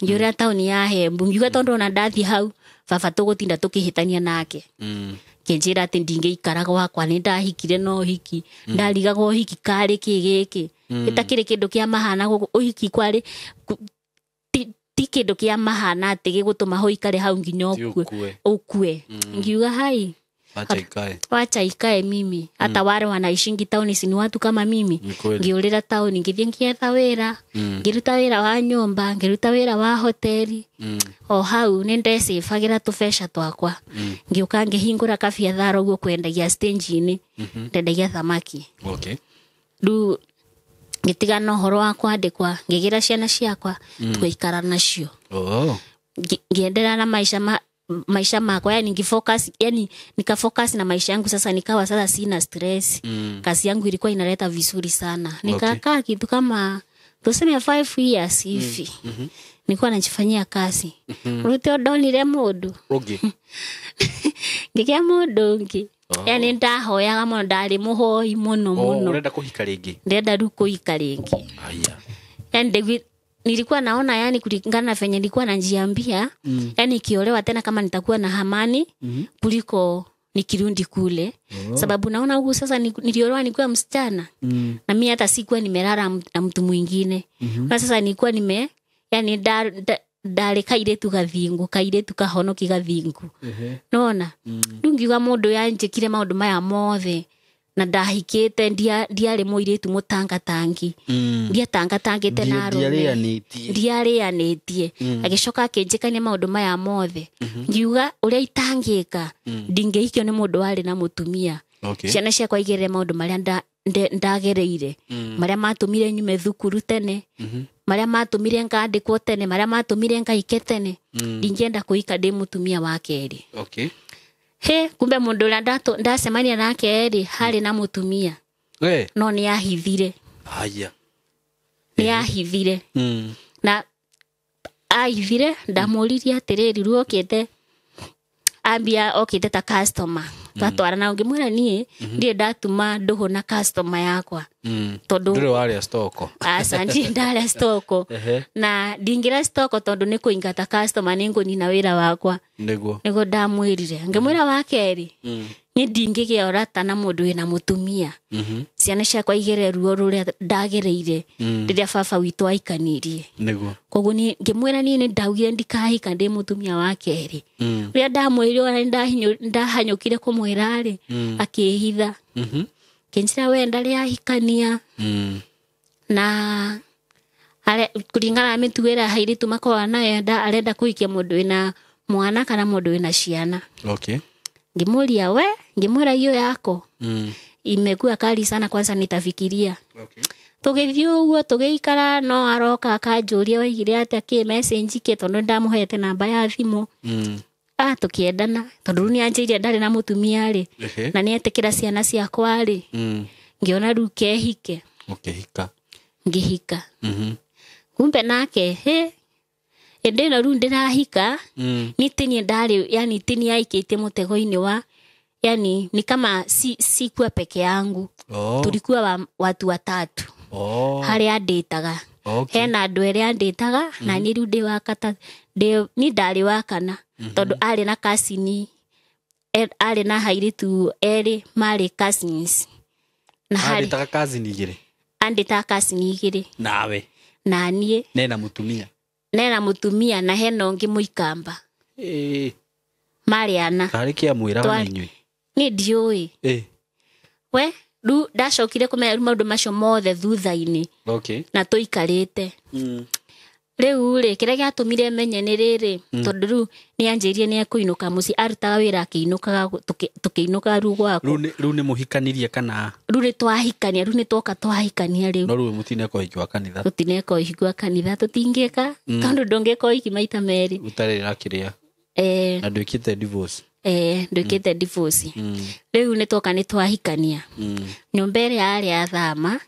Ngĩũrĩra taũni ya Embu ngiuga tondũ ona ndathiĩ hau baba tũgũtinda tũkĩhĩtania nake. Kĩnjĩra atĩ ndingĩikara gwakwa nĩ ndahikire no hiki ndarigaga ũhiki karĩ kĩ gĩkĩ gĩtakĩrĩ kĩndũ kĩa mahana ũhiki kwarĩ ti kĩndũ kĩa mahana atĩ gĩgũtũma ũikare hau nginya ũkue. Ngiuga hai wacha ikae mimi hata wale wanaishingi tauni si ni watu kama mimi. Ngiũrĩra tauni ngĩthiĩ ngĩetha wĩra ngĩruta wĩra wa nyũmba ngĩruta wĩra wa hoteli. O hau nĩ ndecĩbagĩra tũbeca twakwa ngĩũka ngĩhingũra kabiathara ũguo kwendagia stage-inĩ ndendagia thamaki. Rĩu ngĩtigana ũhoro wa kwandĩkwa ngĩgĩra ciana ciakwa tũgaikara nacio. Ngĩendelea na maisha makwa yani ngifocus yani nikafocus na maisha yangu sasa nikawa sasa sina stress. Kazi yangu ilikuwa inaleta vizuri sana. Nikakaa kitu kama tuseme 5 years hivi. Nilikuwa najifanyia kazi. Rute odonire mũndũ. Ngĩgĩa mũndũ ũngĩ. Yani ndahoyaga mũno ndarĩ mũhoi mũno. Ũrenda kũhika rĩngĩ? Ndenda rĩu kũhika rĩngĩ. Yani nilikuwa naona yani kulingana na venye nilikuwa najiambia yani kiolewa tena kama nitakuwa na amani kuliko nikirudi kule. Sababu naona huku sasa niliolewa nikiwa msichana na mimi hata sikuwa nimelala na mtu mwingine. Na sasa nilikuwa yani ndare kairetu gathingu kairetu kahonoki gathingu. Naona ngiuga mũndũ yanjĩkire maũndũ maya mothe na ndahikĩte ndiarĩ mũirĩtu mũtangatangi ndiatangatangĩte na arũme ndiarĩanĩtie. Agĩcoka akĩnjĩkania maũndũ maya mothe ngiuga ũrĩa itangĩka ndingĩhikio nĩ mũndũ warĩ na mũtumia. Ciana ciakwa igerere maũndũ marĩa ndagereire marĩa matũmire nyume thukuru tene marĩa matũmire ngandĩkwo tene marĩa matũmire ngahike tene ndingĩenda kũhika ndĩ mũtumia wa kerĩ. Kumbe mũndũ ũrĩa ndacemania nake harĩ na mũtumia no nĩ ahithire Haya. nĩ ahithire na ahithire ndamũririe atĩrĩrĩ rĩu okĩte ambia okĩte ta customer twatwarana ngĩmwĩra niĩ ndirĩ ndatuma ndũhũ na customer yakwa tondũ ndũrĩ warĩa stoko aca ndirĩ ndarĩa stoko na ndingĩra stoko tondũ nĩ kũingata customer nĩ ngũnina wĩra wakwa nĩguo ndamwĩrire ngĩmwĩra wa kerĩ niĩ ndingĩgĩa ũrata na mũndũ wĩna mũtumia ciana ciakwa igere ruo rũrĩa ndagereire rĩrĩa baba witũ aikanirie nĩguo koguo ngĩmwĩra niĩ nĩ ndaugire ndikahika ndĩ mũtumia wa kerĩ rĩrĩa ndamwĩrire ona ndahanyũkire kũmwĩra rĩ akĩhitha kĩnjĩra we ndarĩ ahikania na kũringana na mĩtugo ĩrĩa airĩtu makoragwo nayo arenda kũhikia mũndũ wĩna mwana kana mũndũ wĩna ciana ngĩmũria we ngĩmwĩra hiyo yako imekuwa kali sana kwanza nitafikiria tũgĩthiĩ ũguo tũgĩikara no aroka akanjũria waigire atĩa kĩ message ke tondũ ndamũhete namba ya thimũ tũkĩendana tondũ rĩu nĩanjĩire ndarĩ na mũtumia rĩ na nĩetĩkĩra ciana ciakwa rĩ ngĩona rĩu kehike ngĩhika kumbe nake hĩndĩ ĩno rĩu ndĩrahika nĩ tĩniĩ ndarĩ yani tĩniĩ aikĩte mũtego-inĩ wa yani ni kama sikuwa peke yangu tulikuwa watu watatu harĩa ndĩtaga hena andũ erĩ andĩtaga na niĩ rĩu ndĩ wa gatatũ ni ndarĩ wa kana tondũ arĩ na cousin arĩ na airĩtu erĩ marĩ cousins na andĩtaga cousin igĩrĩ nawe na niĩ nena mũtumia na hena ũngĩ mũikamba marĩ ana karĩ kĩamwĩraga na inyuĩ nĩ ndiũĩ we rĩu ndacokire kũmenya maũndũ macio mothe thutha-inĩ na tũikarĩte rĩu rĩ kĩrĩa gĩatũmire menye nĩ rĩrĩ tondũ rĩu nĩanjĩrire nĩ ekũinũka mũciĩ arutaga wĩra akĩinũkaga tũkĩinũka rĩu gwakwa rĩu nĩ mũhikanirie kana rĩu nĩ twahikania rĩu nĩ twoka twahikania rĩu no rĩu mũtineka ũhiki wa kanitha tũtineka ũhiki wa kanitha tũtingĩka tondũ ndũngĩka ũhiki maita merĩ ũtarĩ na kĩrĩa na ndwĩkĩte divorce ndwĩkĩte divorce rĩu nĩ twoka nĩ twahikania nyũmba ĩrĩa arĩ athama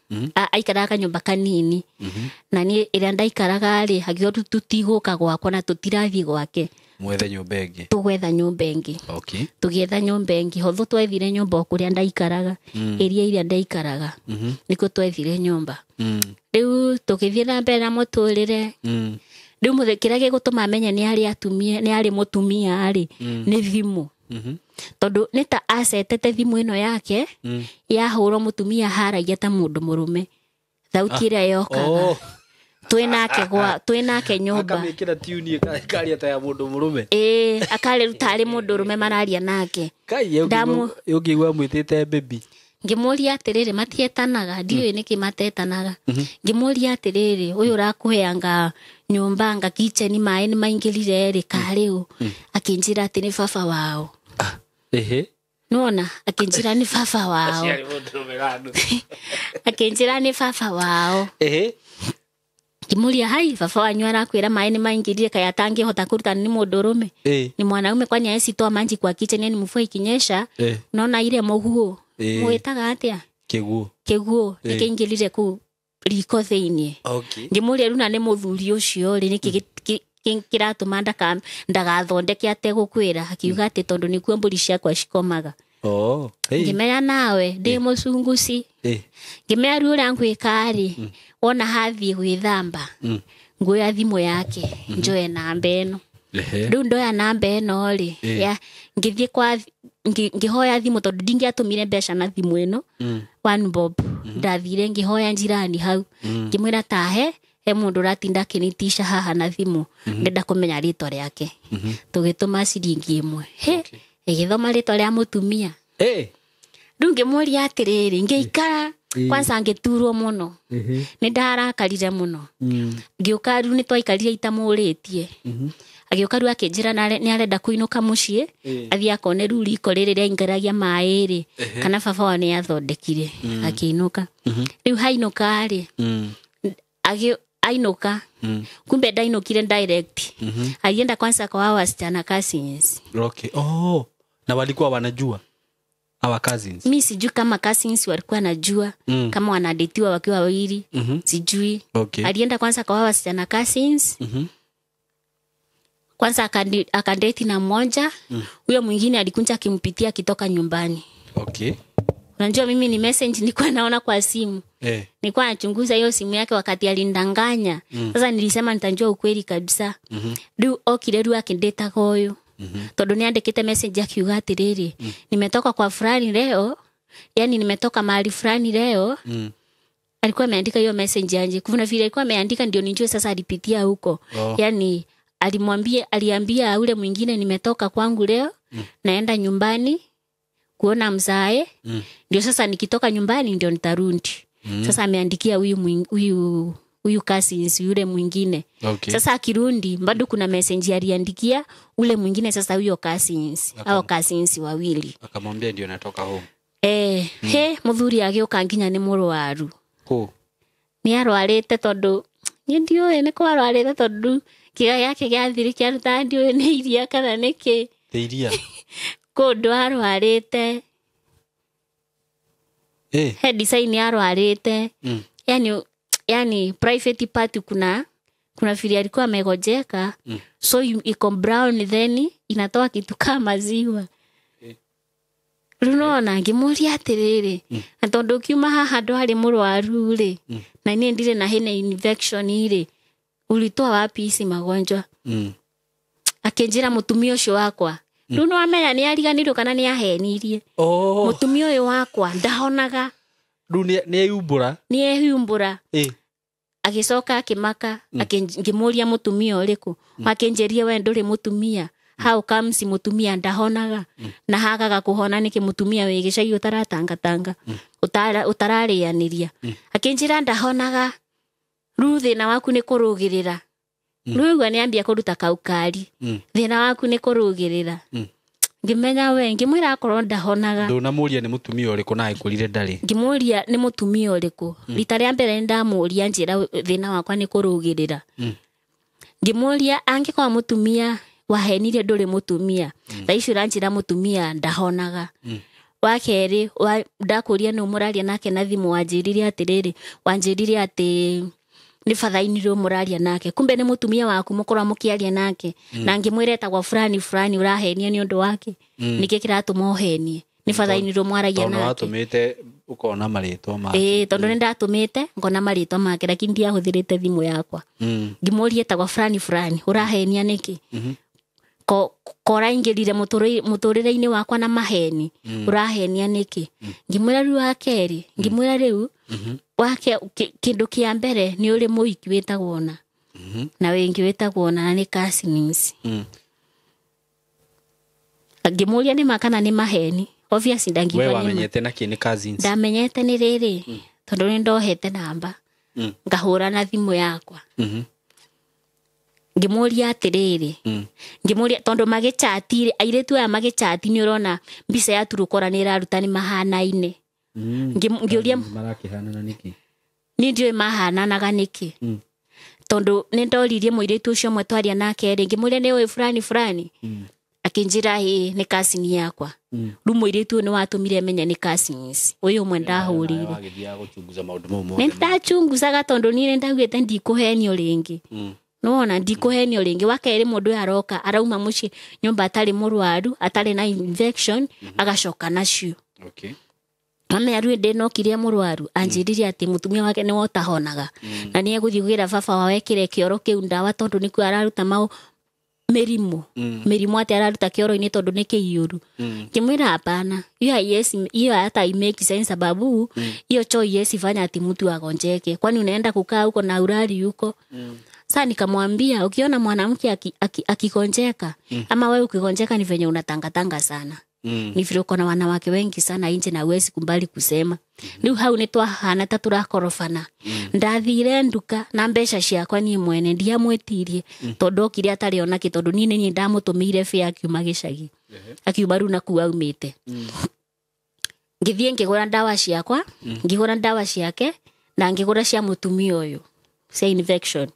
aikaraga kanyũmba kanini na niĩ ĩrĩa ndaikaraga rĩ hagĩo tũtigũka gwakwa na tũtirathiĩ gwake mwethe nyũmba ĩngĩ tũgĩetha nyũmba ĩngĩ hotho twethire nyũmba kũrĩa ndaikaraga ĩrĩa ndaikaraga nĩkuo twethire nyũmba rĩu tũgĩthiĩ na mbere na mũtũrĩre rĩu kĩrĩa gĩgũtũma menye nĩ arĩ mũtumia rĩ nĩ thimũ tondũ nĩ ta acetete thimũ ĩno yake yahũrwo mũtumia haragia ta mũndũ mũrũme thauti ĩrĩa yokaga twĩnake nyũmba akamĩkĩra tune ĩkaria ta ya mũndũ mũrũme akarĩ rĩu tarĩ mũndũ ũrũme mararia nake ũngĩigua mwĩtĩte baby ngĩmũria atĩrĩrĩ matietanaga ndiũĩ nĩkĩ matetanaga ngĩmũria atĩrĩrĩ ũyũ ũrakũheanga nyũmba anga kitchen maĩ nĩ maingĩrire rĩ karĩu akĩnjĩra atĩ nĩ baba wao nona akĩnjĩra nĩ baba wao akĩnjĩra nĩ baba wao ngĩmũria hai baba wanyu arakwĩra maĩ nĩ maingĩrire kaĩ atangĩhota kũruta nĩ mũndũ ũrũme ni mwanaume kwani hawezi toa maji kwa kitchen yani mvua ikinyesha naona ile mũguo mwĩtaga atĩa kĩguo nĩkĩingĩrire kũu riko thĩinĩ ngĩmũria rĩu na nĩ mũthuri ũcio rĩ nĩkĩ kĩratũma ndagathondeke ategũkwĩra akiuga atĩ tondũ nĩkuo mbũri ciakwa cikomaga ngĩmenya nawe ndĩ mũcunguci ngĩmenya rĩu ũrĩa ngwĩka rĩ wona hathiĩ gwĩthamba nguoya thimũ yake njoe namba ĩno rĩu ndoya namba ĩno rĩ ngĩthiĩ kwa ngĩhoya thimũ tondũ ndingĩatũmire mbeca na thimũ ĩno one bob ndathire ngĩhoya njirani hau ngĩmwĩra tahe he mũndũ ũratinda akĩnitisha haha na thimũ ndenda kũmenya rĩtwa rĩake tũgĩtũma ciringi ĩmwe ĩgĩthoma rĩtwa rĩa mũtumia rĩu ngĩmũria atĩrĩrĩ ngĩikara kwanza ngĩturwo mũno nĩ ndarakarire mũno ngĩũka rĩu nĩ twaikarire itamũrĩtie agĩũka rĩu akĩnjĩra nĩ arenda kũinũka mũciĩ athiĩ akone rĩu riko rĩrĩ rĩaingĩragia maĩ rĩ kana baba wao nĩ athondekire akĩinũka rĩu hainũka rĩ ainũka kumbe ndainũkire direct alienda kwanza kwa wasichana cousins na walikuwa wanajua Our cousins. Mi sijui kama cousins walikuwa najua kama wanadetiwa wakiwa wawili. Sijui. Okay. Alienda kwanza kwa wasichana cousins. Kwanza akadeti na mmoja. Huyo mwingine alikuja akimpitia akitoka nyumbani. Okay. Unajua mimi ni message nilikuwa naona kwa simu. Nilikuwa nachunguza hiyo simu yake wakati alindanganya. Sasa nilisema nitajua ukweli kabisa. Riu okire riu akindeta koyo. Tondu ni andikite message akiuga atiriri. Nimetoka kwa fulani leo. Yani nimetoka mahali fulani leo. Alikuwa ameandika hiyo message yanje. Kuna vile alikuwa ameandika ndio nijue sasa alipitia huko. Yani aliambia ule mwingine nimetoka kwangu leo. Naenda nyumbani kuona mzae. Ndio sasa nikitoka nyumbani ndio nitarudi. Sasa ameandikia huyu cousins yule mwingine. Okay. Sasa akirundi bado kuna message aliandikia ule mwingine sasa huyo cousins au cousins wawili. Akamwambia ndio natoka home. Muthuri agioka nginya ni murwaru. Ni arwarite tondu ndio ni kwa arwarite tondu kiga yake gyathiri kiaruta ndio ni iria kana niki. Iria. Kodo arwarite. Design arwarite. Yani private party kuna vile alikuwa amegojeka. So iko brown then inatoa kitu kama maziwa. Runaona ngimuria atiriri. Na tondu kiuma haha ndwari murwaru ri. Na nie ndire na hene infection iri. Ulitoa wapi hizi magonjwa? Akenjira mutumia ucio wakwa. Runo amenya ni ariganirwo kana ni ahenirie. Mutumia uyu wakwa ndahonaga. Ni eyumbura. Agicoka akimaka akimũria mutumia ũrĩkũ. Makenjeria we ndũrĩ mutumia. How comes mutumia ndahonaga? Na hagaga kuhona niki mutumia wĩ gĩcagi utaratanga utararĩanĩria. Akenjira ndahonaga. Rĩu thĩna waku nĩ kũrũgĩrĩra. Rĩu ni ambia kũruta kaukari. Thĩna waku nĩ kũrũgĩrĩra. Ngimenya we ngimwira akorwo ndahonaga. Ndũnamuria ni mutumia ũrĩkũ na aikurire ndari. Ngimuria ni mutumia ũrĩkũ. Rita rĩa mbere ndamuria njĩra thĩna wakwa nĩ kũrũgĩrĩra. Ngimuria angĩkorwo mutumia wahenirie ndũrĩ mutumia. Thaici ranjĩra mutumia ndahonaga. Wakeri ndakuria no muraria nake na thimu wanjĩrire atiriri. Wanjĩrire ati ni fathainirwo muraria nake. Kumbe ni mutumia waku mukora mukiaria nake. Na ngimwireta kwa fulani urahenia ni undu wake. Niki kiratuma uhenie. Ni fathainirwo mwaragia nake. Tondu atumite ukona maritwa make. Tondu ndatumite ngona maritwa make lakini ndiahuthirite thimu yakwa. Ngimuria ta kwa fulani urahenia niki. Kora ingirire muturire-ini wakwa na maheni. Urahenia niki. Ngimwira riu akeri. Ngimwira riu wake kindu kia mbere ni uri muiki witagwo na. Na wengi witagwo na ni cousins. Ngimuria ni makana ni maheni. Obviously ndangiwa ni. We wamenyete na kini cousins. Ndamenyete ni riri. Tondu ni ndohete namba. Ngahura na thimu yakwa. Ngimuria atiriri. Ngimuria tondu magichatire airetu aya magichati ni urona mbica ya turukora ni iraruta ni mahana-ine. Ngiuria marakihanana niki. Ni ndio mahananaga niki. Tondu ni ndoririe muiretu ucio mwe twaria nake ri ngimuria ni uyu fulani. Akinjira ni cousin yakwa. Ru muiretu ni watumire menya ni cousins. Uyu mwe ndahurire. Wagithia guchunguza maundu mau mothe. Ndachunguzaga tondu ni ndagwite ndikuhenio ringi. Nona ndikuhenio ringi. Wakeri mundu aroka arauma muci nyumba atari murwaru atari na infection agacoka nacio. Okay. Mama yaru ndeno kiria murwaru anjiririe ati mutumia wake ni wotahonaga. Na ni eguthi kugira baba wawe kire kioro kiu ndawa tondu ni ku araruta mau merimu ati araruta kioro-ini tondu ni kiiuru. Kimwira hapana. Hiyo hata make sense sababu hiyo choice ifanya ati mtu agonjeke. Kwani unaenda kukaa huko na urari huko? Sasa nikamwambia ukiona mwanamke akigonjeka ama wewe ukigonjeka ni venye unatangatanga sana. Ni vile uko na wanawake wengi sana nje na huwezi kumbali kusema. Riu hau ni twahana ta turakorofana. Ndathire nduka na mbeca ciakwa ni mwene ndiamwetirie tondu okire atari ona ki tondu ni ndamutumire fare akiuma gicagi. Akiuma ru na ku aumite. Ngithie ngigura ndawa ciakwa, ngigura ndawa ciake na ngigura cia mutumia uyu. Cia infection.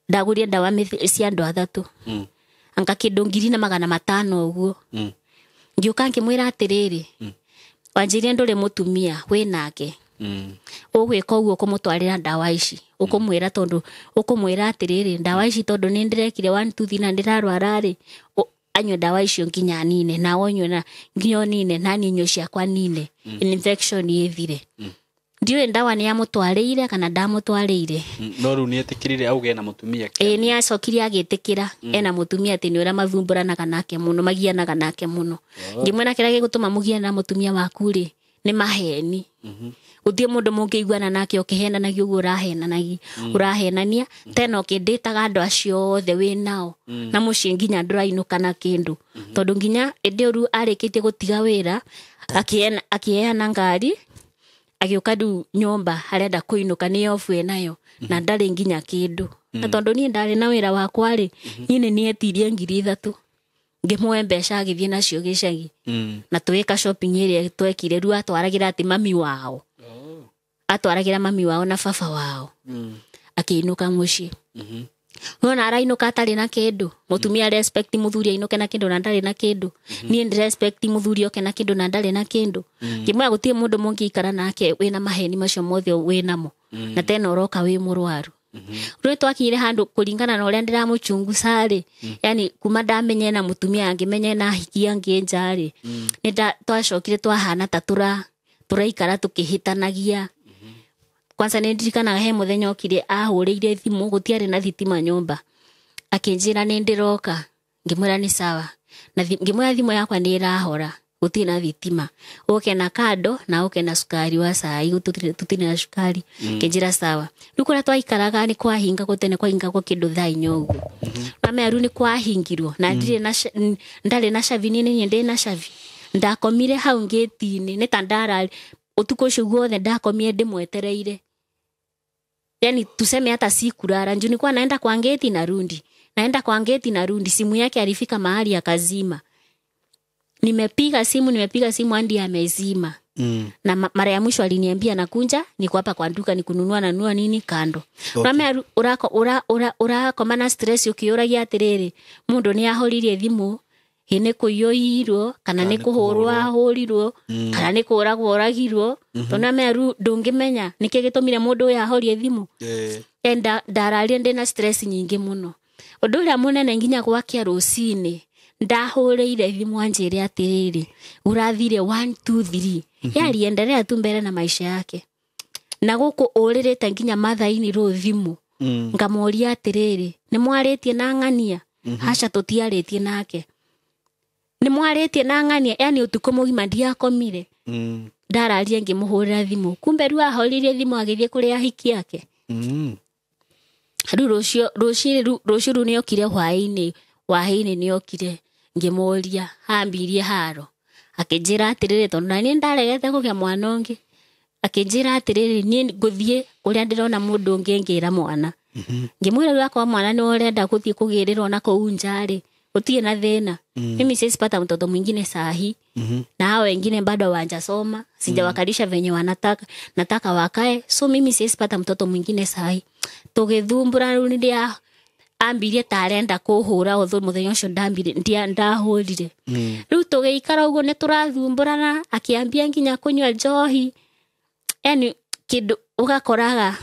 Ndaguria ndawa cia andu athatu. Anga kindu 2,500 uguo. Ngiuka ngimwira atiriri wanjirie nduri mutumia we nake ugwika uguo kumutwarira ndawa ici ukumwira tondu ukumwira atiriri ndawa ici tondu ni ndirekire 1 2 3 na ndirarwara ri anywe ndawa icio nginya nine na wonywe na nginya nine na ninyo ciakwa nine infection yethire ndiwe ndawa ni amutwarire kana ndamutwarire no ru ni etikirire auge na mutumia ni acokire agitikira ena mutumia ati ni ura mavumburanaga nake muno magianaga nake muno ngimwena kira gigutuma mugiana na mutumia waku ri ni maheni uthie mundu mungiguana nake ukihenanagia uguo urahenania tena ukinditaga andu acio othe wi nao na mucii nginya ndurainuka na kindu tondu nginya indi arikitie gutiga wira akiheana ngari agiuka du nyomba arenda kuinuka ni ofu nayo na ndari nginya kindu na tondu ni ndari na wira wakwa ri nyine ni etirie 3,000 ngimwe mbeca agithie nacio gicagi na twika shopping area twekire ru atwaragira ati mami wao atwaragira mami wao na baba wao akiinuka mucii wona arainuka atari na kindu mutumia respect muthuri ainuke na kindu na ndari na kindu ni respect muthuri oke na kindu na ndari na kindu kimwe gutie mundu mungikara nake wina maheni macio mothe winamo na tena uroka wi murwaru rwe twakire handu kuringana na uria ndiramuchunguca ri yani kuma ndamenye na mutumia angimenye na hiki anginjari ni twacokire twahana ta turaikara tukihitanagia kwanza ni ndirikana he muthenya okire ahurire thimu gutiari na thitima nyumba akinjira ni ndiroka ngimwira ni sawa na ngimwira thimu yakwa ni irahora guti na thitima uke na kado na uke na sukari wa sai tutine na sukari kinjira sawa rukura twaikaraga ni kwahinga gutene kwahinga kwa kindu thaa inyogu mama aru ni kwahingirwo na ndari na shavi nini ndi na shavi ndakomire hau ngeti-ini ni tandara utuko shuguothe ndakomie ndimwetereire yani tuseme hata sikurara njoo nilikuwa naenda kwa ngeti na rundi simu yake alifika mahali akazima nimepiga simu hadi amezima na mara ya mwisho aliniambia nakunja niko hapa kwa duka nikununua na nunua nini kando mama urako mana stress ukiuragia atiriri mundu ni ahoririe thimu hine kuyoirwo kana ni kuhurwa hurirwo kana ni kuragwo uragirwo tona meru ndungimenya niki gitumire mundu ya horie thimu enda ndararie ndina stress nyingi muno undu uria munene nginya gwakia rucini ndahuriire thimu anjire atiriri urathire 1 2 3 yari endelea tu mbele na maisha yake na guku uririte nginya mathaini ru thimu ngamoria atiriri ni mwaritie na ngania haca tutiaritie nake ni mwaritie na ngania yani utuko mugima ndiakomire ndararie ngimuhurira thimu kumbe ru ahoririe thimu agithie kuri ahiki yake rucio ni okire hwaini ni okire ngimuria hambirie haro akinjira atiriri tondu nani ndaregete kugia mwana ungi akinjira atiriri ni nguthie kuria ndirona mundu ungi ngira mwana ngimwira ru akwa mwana ni urenda kuthie kugirirwo na kuunjari utie na thina mimi sisipata mtoto mwingine sahi na hao wengine bado hawajasoma sijawakalisha venye nataka wakae so mimi sisipata mtoto mwingine sahi tugithumbura runi ndia ambirie tarenda kuhura uthu muthenya ucio ndahurire riu tugiikara uguo ni turathumburana akiambia nginya kunywa njohi yani kindu ugakoraga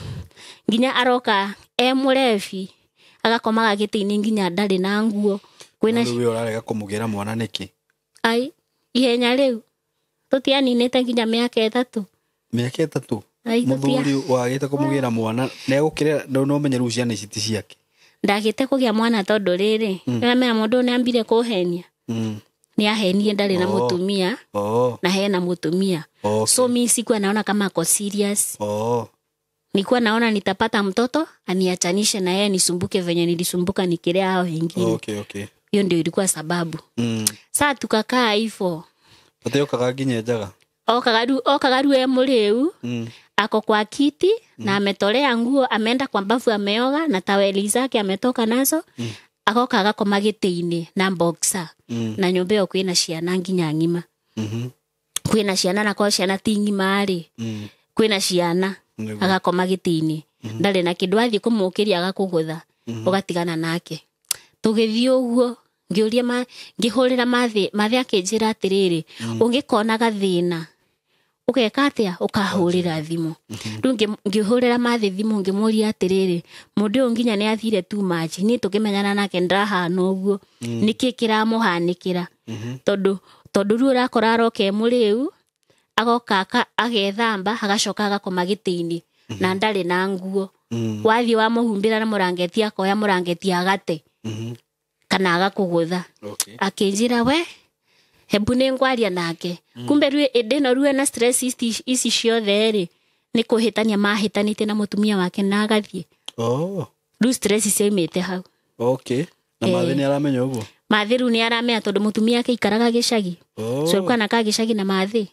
nginya aroka murefi agakomaga giti-ini nginya ndari na nguo kwina riu urarega kumugira mwana niki ai ihenya riu tutianinite nginya miaka 3 muthuri wagite kumugira mwana negukire no menye riu ciana ici ti ciake ndagite kugia mwana tondu riri mema mundu ni ambire kuhenia ni ahenie ndari na mutumia na hena mutumia so mimi sikuwa naona kama ako serious nilikuwa naona nitapata mtoto aniachanishe na yeye nisumbuke venye nilisumbuka nikilea hao wengine okay hiyo ndio ilikuwa sababu sasa tukakaa hivyo Tateo kaginye njaga okagaru muriu ako kwa kiti na ametolea nguo ameenda kwa bafu ameoga na taweli zake ametoka nazo agoka agakoma giti-ini na boxer na nyumba yo kwina ciana nginya ngima kwina ciana na kwa ciana tingi mari kwina ciana agakoma giti-ini ndari na kindu athie kumukiria agakugutha ugatigana nake tugithie uguo ngiuria ngihurira mathi akinjira atiriri ungikona gathina ukeka atia ukahurira thimu ngihurira mathi thimu ngimuria atiriri mundu nginya ni athire too much ni tukimenyana nake ndahana uguo niki kiramuhanikira tondu ru urakora aroke muriu agoka agethamba agacoka agakoma gitiini na ndari na nguo wathi wa muhumbira na murangeti akoya murangeti agate kana agakugutha akinjira we hebu ni ngwaria nake kumbe ru edeno ru na stress ici ciothe ri ni kuhitania mahitanite na mutumia wake na agathie ru stress ciaimite hau na mathi ni aramenya uguo mathi ru ni aramenya tondu mutumia yake ikaraga gicagi so kwa na ka gicagi na mathi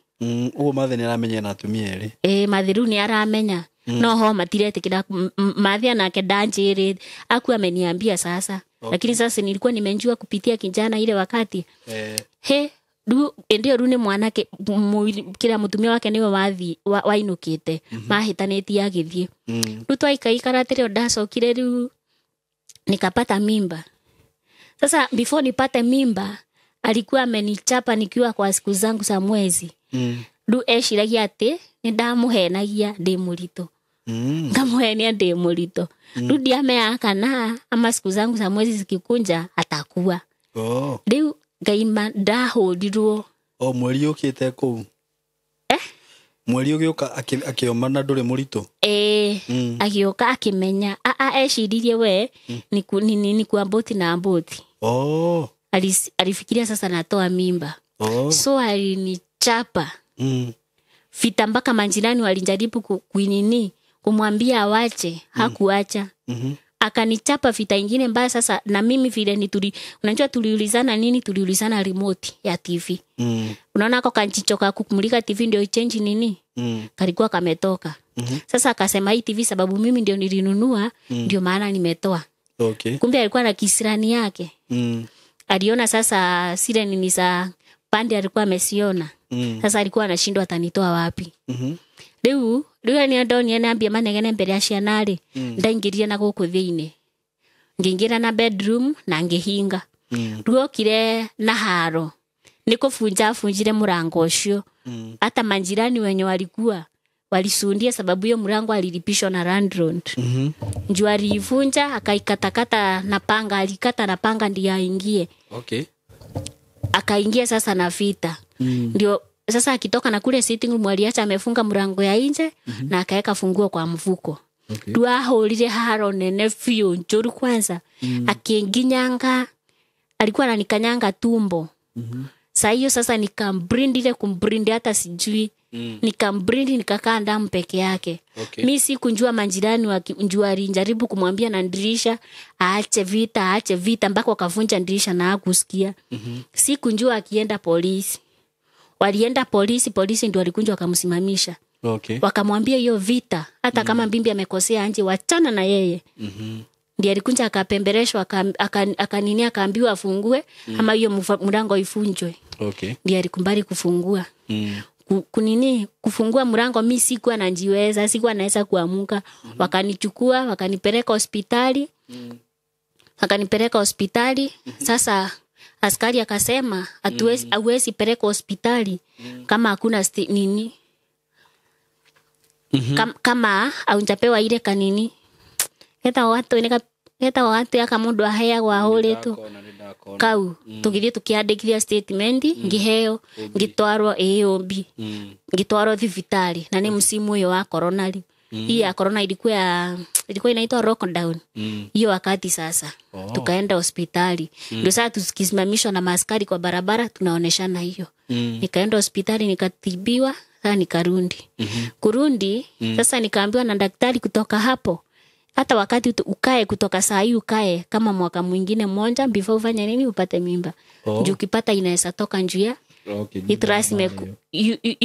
uguo mathi ni aramenya na atumia ri mathi ru ni aramenya no ho matiretikira mathi anake danjiri aku ameniambia sasa lakini sasa nilikuwa nimenjua kupitia kijana ile wakati ndio rune mwanake kila mutumia wake niwe wathi wainukite mahitaneti agithie rutwa ikaikara tire ndacokire riu nikapata mimba. Sasa before nipate mimba alikuwa amenichapa nikiwa kwa siku zangu za mwezi ru eshiragia ati nindamuhenagia ndi murito ngamuhenia ndi murito ru ndiamea kana ama siku zangu za mwezi zikikunja atakuwa riu ngaima ndahurirwo mweri ukite kuu mweri ugioka akiomana nduri murito agioka akimenya eshiririe we ni kwa boti na boti alifikiria sasa natoa mimba so alinichapa vita mpaka manjirani walijaribu kuinini kumwambia awache hakuacha akanichapa vita ingine mbaya. Sasa na mimi vile unajua tuliulizana nini, tuliulizana remote ya TV unaona ako kanchichoka kumulika TV ndio change nini kalikuwa kametoka sasa akasema hii TV sababu mimi ndio nilinunua ndio maana nimetoa kumbe alikuwa na kisirani yake aliona sasa sile nini za pande alikuwa amesiona sasa alikuwa anashindwa atanitoa wapi Riu ni ndoni anaambia manegene mbere ya cianari ndaingiria na guku thiini ngingira na bedroom na ngihinga ruokire na haro nikufunjire murango ucio hata manjirani wenye walikuwa walisundia sababu hiyo murango alilipishwa na landlord njoo alifunja akaikatakata na panga alikata na panga ndio aingie akaingia sasa na vita ndio sasa akitoka na kule sitting room aliacha amefunga mlango ya nje na akaeka funguo kwa mfuko duahorire haro nene fio njuru kwanza akienginyanga alikuwa ananikanyanga tumbo saa hiyo sasa nikambrindile kumbrindi hata sijui nikambrindi nikakaa ndamu peke yake mimi sikunjua manjirani wakijua alijaribu kumwambia na dirisha aache vita mpaka akavunja dirisha na hakusikia sikunjua akienda polisi walienda polisi ndio walikunja wakamsimamisha wakamwambia hiyo vita hata kama mbimbi amekosea anje wachana na yeye ndiye alikunja akapembereshwa akanini akaambiwa afungue ama hiyo mlango ifunjwe ndiye alikumbali kufungua kunini kufungua mlango mimi sikuwa najiweza sikuwa naweza kuamuka wakanichukua wakanipeleka hospitali sasa askari akasema hauwezi peleka hospitali kama hakuna nini kama haunjapewa ile kanini hata watu yaka mundu ahea kwa hole tu kau tugithie tukiandikithia statement ngiheo ngitwarwo AOB ngitwarwo thibitari na ni msimu uyo wa corona hii ya corona ilikuwa inaitwa lockdown hiyo wakati sasa tukaenda hospitali ndio sasa tukisimamishwa na maaskari kwa barabara tunaoneshana hiyo nikaenda hospitali nikatibiwa sasa nikarundi kurundi sasa nikaambiwa na daktari kutoka hapo hata wakati ukae kutoka saa hii ukae kama mwaka mwingine mmoja before ufanye nini upate mimba juu ukipata inaweza toka njia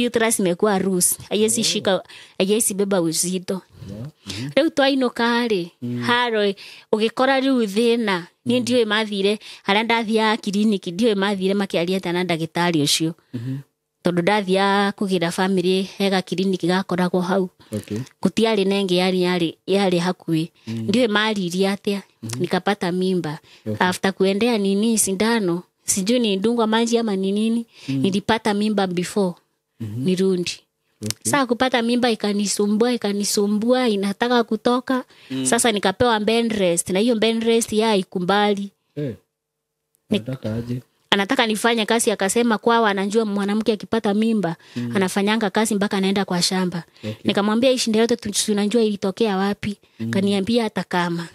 uterus imekuwa ruhusa haiwezi shika haiwezi beba uzito leo twainoka ri haro ugikora riu thina ni ndio imathire haria ndathia kliniki ndio imathire makiaria tana ndagitari ucio tondu ndathia kugira family hega clinic gakoragwo hau gutiari nenge yari hakui ndio mariria atia nikapata mimba after kuendea nini sindano sijui ni ndungwa maji ama nini nilipata mimba before nirundi Sasa kupata mimba ikanisumbua inataka kutoka. Sasa nikapewa bed rest na hiyo bed rest ikumbali. Nataka aje? Anataka nifanye kazi, akasema kwao anajua mwanamke akipata mimba anafanyanga kazi mpaka anaenda kwa shamba. Nikamwambia hii shida yote tunajua ilitokea wapi. Kaniambia hata kama.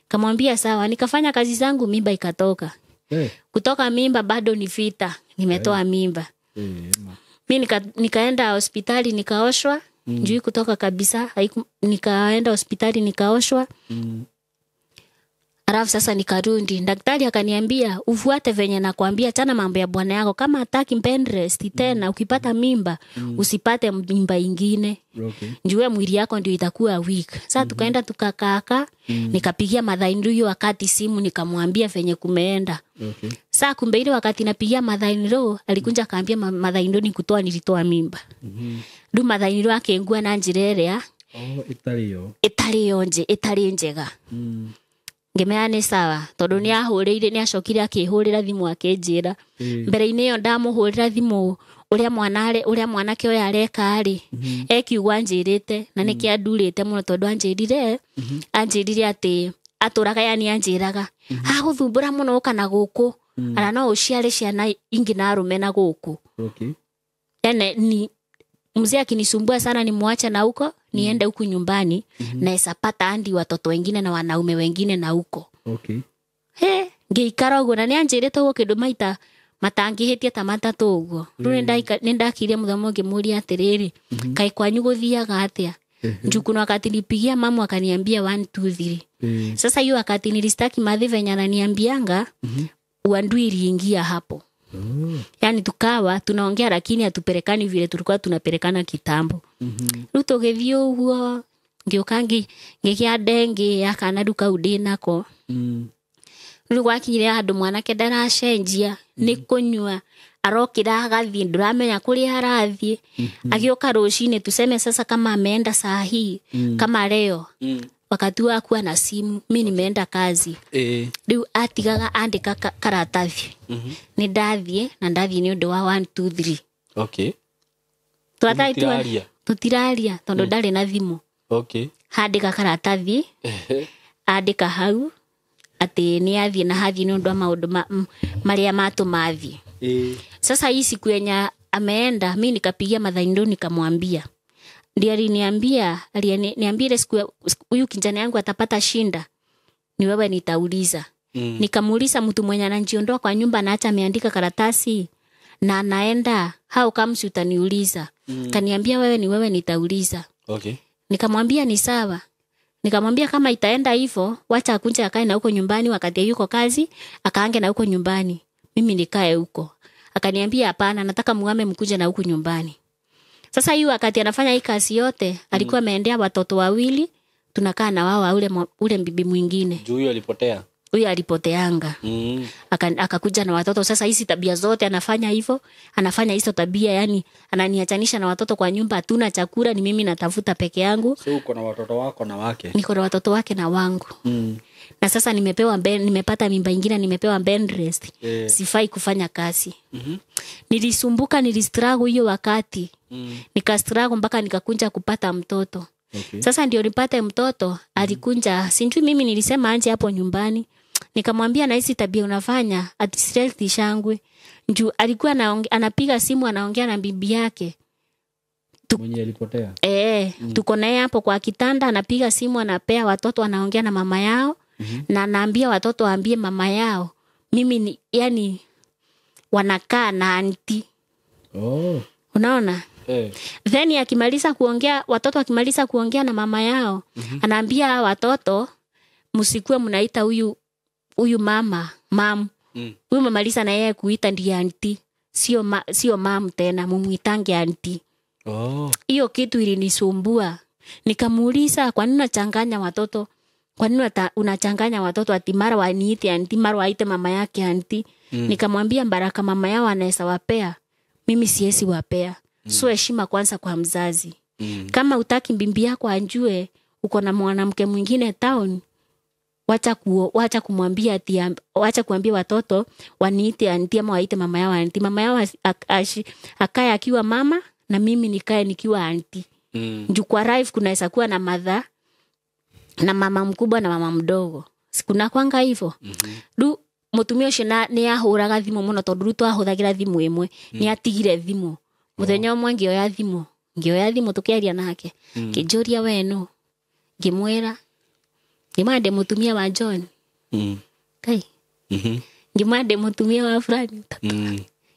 Kamwambia sawa, nikafanya kazi zangu, mimba ikatoka. Kutoka mimba bado ni vita. Nimetoa mimba. Mimi nikaenda hospitali nikaoshwa. Njui kutoka kabisa. Nikaenda hospitali nikaoshwa. Alafu sasa nikarundi. Daktari akaniambia ufuate venye nakwambia, chana mambo ya bwana yako. Kama hataki bed rest tena ukipata mimba usipate mimba ingine. Njue mwili yako ndio itakuwa weak. Sasa tukaenda tukakaa, nikapigia Madhaindu hiyo wakati simu nikamwambia venye kumeenda. Sasa kumbe ile wakati napigia Madhaindu alikunja kaambia Madhaindu ni kutoa nilitoa mimba. Ndu Madhaindu akengua na njirere ya itari njega. Ngemeane sawa tondu ni ahurire ni acokire akihurira thimu akinjira mbere-ini yo ndamuhurira thimu uria mwanake oya areka ari ekiugwa njirite na niki andurite muno tondu anjirire ati aturaga yani anjiraga aguthumbura muno kana guku ara no uciare ciana ingi na arume na guku ni mzee akinisumbua sana nimwacha na huko niende huku nyumbani na esapata andi watoto wengine na wanaume wengine na huko. Ngeikara ugo na nianjirite ugo kindu maita matangihitie ta matatu ugo. Riu nindakiria muthomo ngimuria atiriri kai kwanyu guthiaga atia. Njuku no wakati nipigia mamu akaniambia 1 2 3. Sasa hiyo wakati nilistaki madhi venya ananiambianga uandui iliingia hapo. Yani tukawa tunaongea lakini hatuperekani vile tulikuwa tunaperekana kitambo. Ruto gethio uguo ngiokangi ngikia dengue yakana duka udinako. Rugo akinyire andu mwanake ndaracenjia ni kunywa arokira agathie nduramenya kuri harathie agioka rucini tuseme sasa kama ameenda saa hii kama leo wakati wakuwa na simu mimi nimeenda kazi riu atigaga andika karatathi ni ndathie na ndathie ni undu wa 1 2 3 tutiraria tondu ndari na thimu handika karatathi andika hau ati ni athie na hathie ni undu wa maundu maria matumathi sasa hii siku yenye ameenda mimi nikapigia Madhaindu nikamwambia ndiye aliniambia siku huyu kijana yangu atapata shinda ni wewe nitauliza. Nikamuuliza mtu mwenye anajiondoa kwa nyumba na acha ameandika karatasi na anaenda how comes utaniuliza. Kaniambia ni wewe nitauliza. Nikamwambia ni sawa. Nikamwambia kama itaenda hivyo wacha akunje akae na huko nyumbani wakati yuko kazi akaange na huko nyumbani. Mimi nikae huko. Akaniambia hapana nataka muame mkuje na huko nyumbani. Sasa hiyo wakati anafanya hii kazi yote alikuwa ameendea watoto wawili tunakaa na wao ule bibi mwingine. Juu huyo alipotea. Huyo alipoteanga. Akakuja na watoto. Sasa hizi tabia zote anafanya hivyo, anafanya hizo tabia yani ananiachanisha na watoto kwa nyumba, hatuna chakula, ni mimi natafuta peke yangu. So uko na watoto wako na wake? Niko na watoto wake na wangu. Na sasa nimepata mimba ingine, nimepewa bed rest. Sifai kufanya kazi. Nilisumbuka, nilistruggle hiyo wakati. Nikastruggle mpaka nikakunja kupata mtoto. Sasa ndio nipate mtoto, alikunja, sijui mimi nilisema anje hapo nyumbani. Nikamwambia na hizi tabia unafanya ati stress shangwe. Njoo alikuwa anapiga simu anaongea na bibi yake. Mwenye alipotea. Tuko naye hapo kwa kitanda anapiga simu anapea watoto anaongea na mama yao na anaambia watoto waambie mama yao. Mimi ni yani wanakaa na aunti. Unaona? Then akimaliza kuongea watoto akimaliza kuongea na mama yao anaambia watoto msikue mnaita huyu mama huyu mmaliza na yeye kuita ndiye aunti sio mam tena mumuitange aunti. Hiyo kitu ilinisumbua. Nikamuuliza kwa nini unachanganya watoto? Kwa nini unachanganya watoto ati mara waniite aunti mara waite mama yake aunti? Nikamwambia baraka mama yao anaweza wapea mimi siwezi wapea. So heshima kwanza kwa mzazi. Kama utaki bibi yako ajue uko na mwanamke mwingine town, wacha kumwambia ati, wacha kuambia watoto waniite auntie ama waite mama yao auntie. Mama yao akae akiwa mama na mimi nikae nikiwa auntie. Juu kwa life kunaweza kuwa na mother na mama mkubwa na mama mdogo. Sikuna kwanga hivyo. Du mutumia ucio ni ahuraga thimu muno tondu twahuthagira thimu imwe ni atigire thimu. Muthenya umwe ngioya thimu tukiaria nake. Kijuria wenu ngimwera ngimande mutumia wa John. Kai. Ngimande mutumia wa fulani.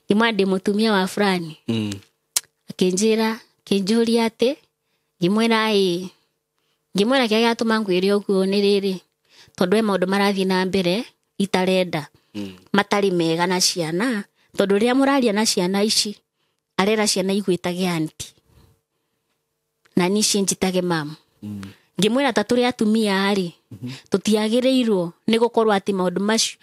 Ngimande mutumia wa fulani. Akinjira kijuria ate ngimwera ngimwera kia gatuma ngwire oguo ni riri tondu maundu marathi na mbere itarenda matari mega na ciana tondu ria muraria na ciana ici arera ciana igwitage auntie na ni cinjitage mama. Ngimwira ta turi atumia ari tutiagireirwo ni gukorwo ati maundu macio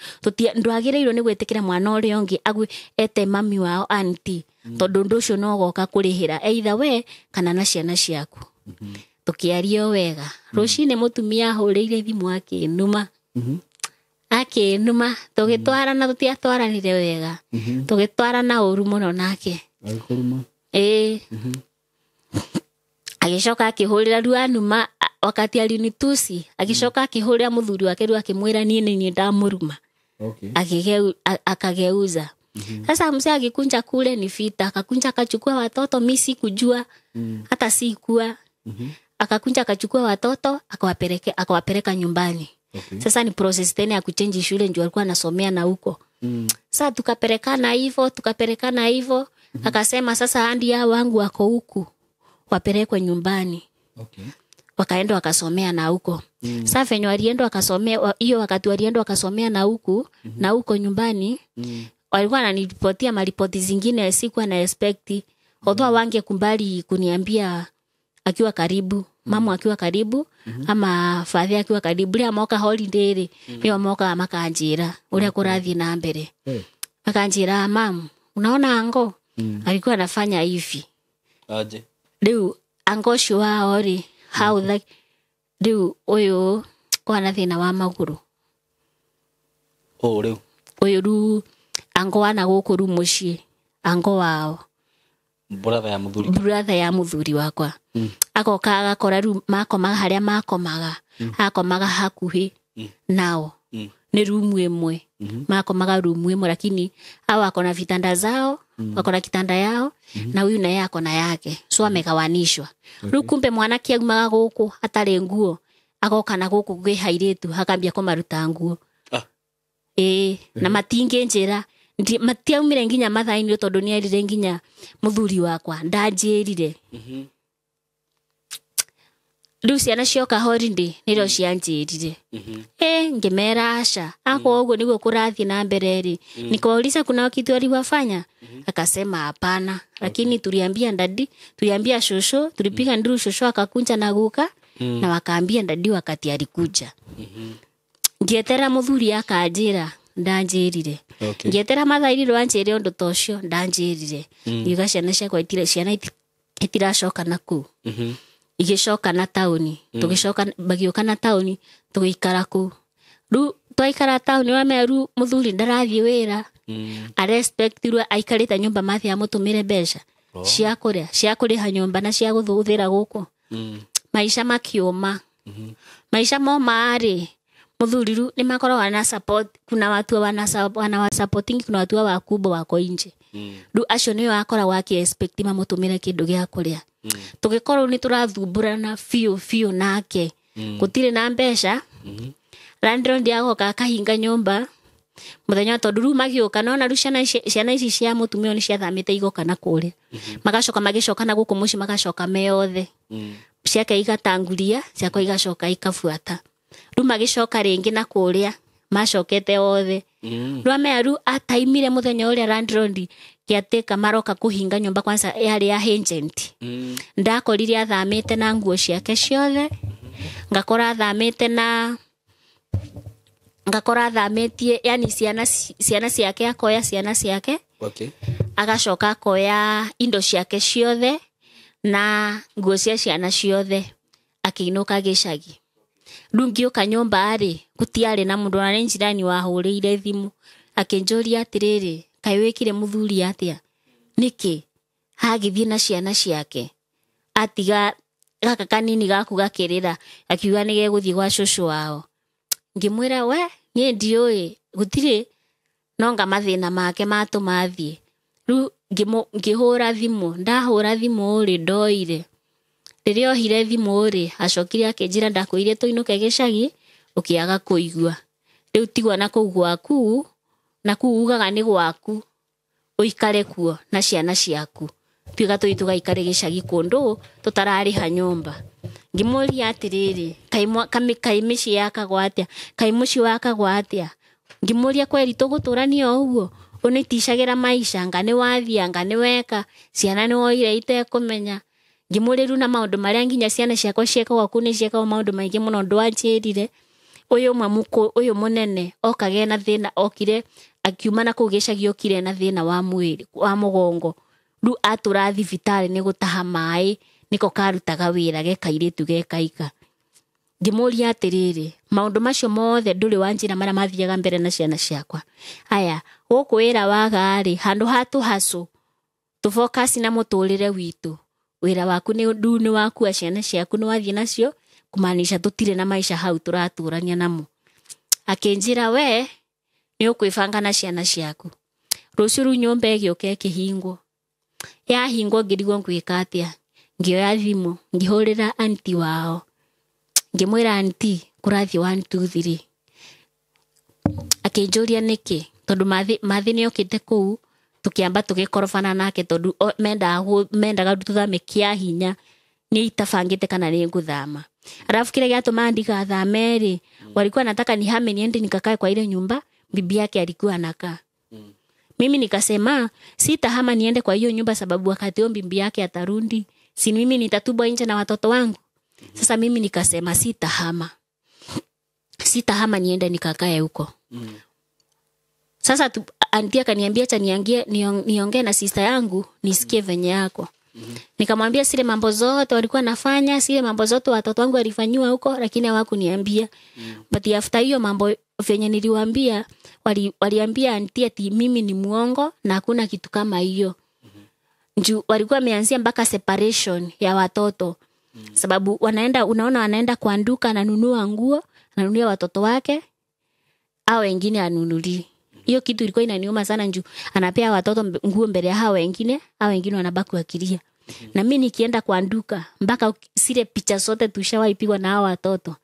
ndwagireirwo ni gwetikira mwana uri ongi agwe ete mami wao auntie tondu ndu ucio no goka kurihira either we kana na ciana ciaku. Tukiario wega rucine mutumia ahurire thimu akinuma tugitwarana tutiatwaranire wega tugitwarana uru muno nake agicoka akihurira ruanuma wakati ali nitusi agicoka akihurira muthuri wake ru akimwira ni ndamuruma akageuza. Sasa mzee akikunja kule ni vita, akakunja akachukua watoto mimi sikujua hata sikuwa akakunja akachukua watoto akawapeleka nyumbani. Sasa ni process tena ya kuchange shule ndio alikuwa anasomea na huko. Sasa tukapelekana hivyo akasema sasa andi ya wangu wako huku wapelekwe nyumbani. Wakaenda wakasomea na huko. Sasa venye walienda wakasomea hiyo wakati walienda wakasomea na huko nyumbani walikuwa wananipotia maripoti zingine sikuwa na expect. Although wange kumbali kuniambia akiwa karibu, mama akiwa karibu ama father akiwa karibu. Ria moka holiday ri moka makanjira uria kurathi na mbere. Makanjira mam, unaona ango alikuwa anafanya hivi. Aje. Leo ango shwa ori how like leo oyo kwa na thina wa maguru. Leo. Oyo ru ango wana gukuru mucii ango wao. Brother ya muthuri wakwa. Agoka agakora ru makomaga haria makomaga. Akomaga hakuhi nao. Ni room imwe. Makomaga room imwe lakini hawa akona vitanda zao, wakona kitanda yao na huyu naye akona yake. So amegawanishwa. Ru kumbe mwanake agumaga guku atari nguo. Agoka na guku gwi hairetu akambia kumaruta nguo. Na matinge njira matiaumire nginya mathaini tondu ni erire nginya muthuri wakwa ndanjirire. Riu ciana cioka holiday nirio cianjirire. Ngimera aca ako uguo niguo kurathi na mbere ri. Nikauliza kuna kitu aliwafanya? Akasema hapana, lakini tuliambia dadi, tuliambia shosho, tulipiga nduru shosho akakunja na guka na wakaambia dadi wakati alikuja. Ngietera muthuri akanjira ndanjirire. Ngietera mathairi rwanjire undu tocio ndanjirire. Iga ciana ciakwa itiracoka naku. Igicoka na tauni. Tugicoka bagioka na tauni tugikara ku. Ru twaikara tauni wa meru muthuri ndarathie wira. Arespectirwe aikarita nyumba mathi amutumire mbeca. Ciakuriha nyumba na cia guthuthira guku. Maisha makioma. Maisha moma ari muthuri ru ni makoragwa na support. Kuna watu wana supporting, kuna watu wakubwa wako nje. Ru acio niyo akoragwa aki-expect mamutumire kindu gia kuria. Tugikorwo ni turathumbũrana fiu nake. Gutire na mbeca. Landlord agoka akahinga nyumba. Muthenya tondu ru magioka nona ru ciana ici cia mutumia ni ciathamite igoka na kuria. Magicoka na guku muci magacoka meothe. Ciake igatangulia, ciakwa igacoka ikafuata. Ru magicoka ringi na kuria, macokete othe. Ru ameru ataimire muthenya uria landlord kiateka maroka kuhinga nyumba kwanza yari ya agent. Ndakorire athamite na nguo ciake ciothe. Ngakora athametie yani ciana ciake akoya ciana ciake. agacoka koya indo ciake ciothe na nguo cia ciana ciothe akiinuka gicagi. Ngĩũka nyũmba gũtiarĩ na mũndũ, na njirani wahũrĩire thimũ akĩnjũria atĩrĩrĩ, kaĩ wĩkire mũthuri atĩa? Nĩkĩ? Hagĩthiĩ na ciana ciake atiga gaka kanini gaku gakĩrĩra akiuga nĩ gegũthiĩ gwa cũcũ wao. Ngĩmwĩra we niĩ ndiũĩ, gũtirĩ, nonga mathĩna make matũma athiĩ. Rĩu ngĩhũra thimũ, ndahũra thimũ ndoire. Rĩrĩa ohire thimũ acokire akĩnjĩra ndakwĩire tũinũke gĩcagi ũkĩaga kũigua. Rĩu tigwa na kũu gwaku, na kũu ugaga nĩ gwaku, ũikare kuo na ciana ciaku. Twiga tũi tũgaikare gĩcagi kũndũ tũtararĩha nyũmba. Ngĩmũria atĩrĩrĩ, kaĩ mĩciĩ yakagwo atĩa? Kaĩ mũciĩ wakagwo atĩa? Ngĩmũria kweri tũgũtũrania o ũguo? Ũnĩticagĩra maisha, anga nĩ wathia, anga nĩ weka, ciana nĩ woire itekũmenya. Ngĩmũria rĩu na maũndũ marĩa nginya ciana ciakwa cieka gwaku nĩ ciekaga maũndũ maingĩ mũno ndwanjĩrire. Ũyũ mũnene okagĩa na thĩna, okire akiuma na kũu gĩcagi okire na thĩna wa mwĩrĩ, wa mũgongo. Rĩu atũra thibitarĩ nĩ gũtaha maĩ nĩko karutaga wĩra ge kairĩtu ge kaika. Ngĩmũria atĩrĩrĩ, maũndũ macio mothe ndũrĩ wanjĩra marĩa mathiaga mbere na ciana ciakwa? Aya, gũkũ wĩra waga handũ ha tũhacũ tũfocus na mũtũrĩre witũ, wĩra waku nĩ wakua ciana ciaku nĩ wathiĩ nacio, kumaanisha tũtirĩ na maisha hau tũratũrania namo. Akĩnjĩra we nĩ ũkwĩbanga na ciana ciaku. Rũciũ rĩu nyũmba ĩgĩũka ĩkĩhingwo. Yahingwo ngĩrigwo ngwĩka atĩa. Ngĩoya thimũ ngĩhũrĩra aunti wao. Ngĩmwĩra aunti, kũrathiĩ 1 2 3. Akĩnjũria nĩkĩ, tondũ mathi nĩ okĩte kũu tũkĩamba tũgĩkorofana nake tondũ mendaga tũthame kĩa hinya, nĩ itabangĩte kana nĩ ngũthama. Alafu kile gĩatũma ndigathame walikuwa anataka nihame niende nikakae kwa ile nyumba bibi yake alikuwa anakaa. Mimi nikasema sitahama niende kwa hiyo nyumba sababu wakati huo bibi yake atarundi, si mimi nitatubwa nje na watoto wangu. Sasa mimi nikasema sitahama niende nikakae huko. Sasa aunti akaniambia acha niongee na sister yangu nisikie venye yako. Nikamwambia sile mambo zote walikuwa nafanya, sile mambo zote watoto wangu walifanywa huko, lakini hawakuniambia. But after hiyo mambo venye niliwaambia, waliambia aunti ati mimi ni muongo na hakuna kitu kama hiyo. Njoo walikuwa wameanzia mpaka separation ya watoto. Sababu unaona wanaenda kwa duka ananunua nguo, ananunulia watoto wake au wengine anunuli. Hiyo kitu ilikuwa inaniuma sana njoo anapea watoto nguo mbele ya hao wengine, hao wengine wanabaki wakilia. Na mimi nikienda kwa duka mpaka sile picha zote tushawaipigwa na hao watoto.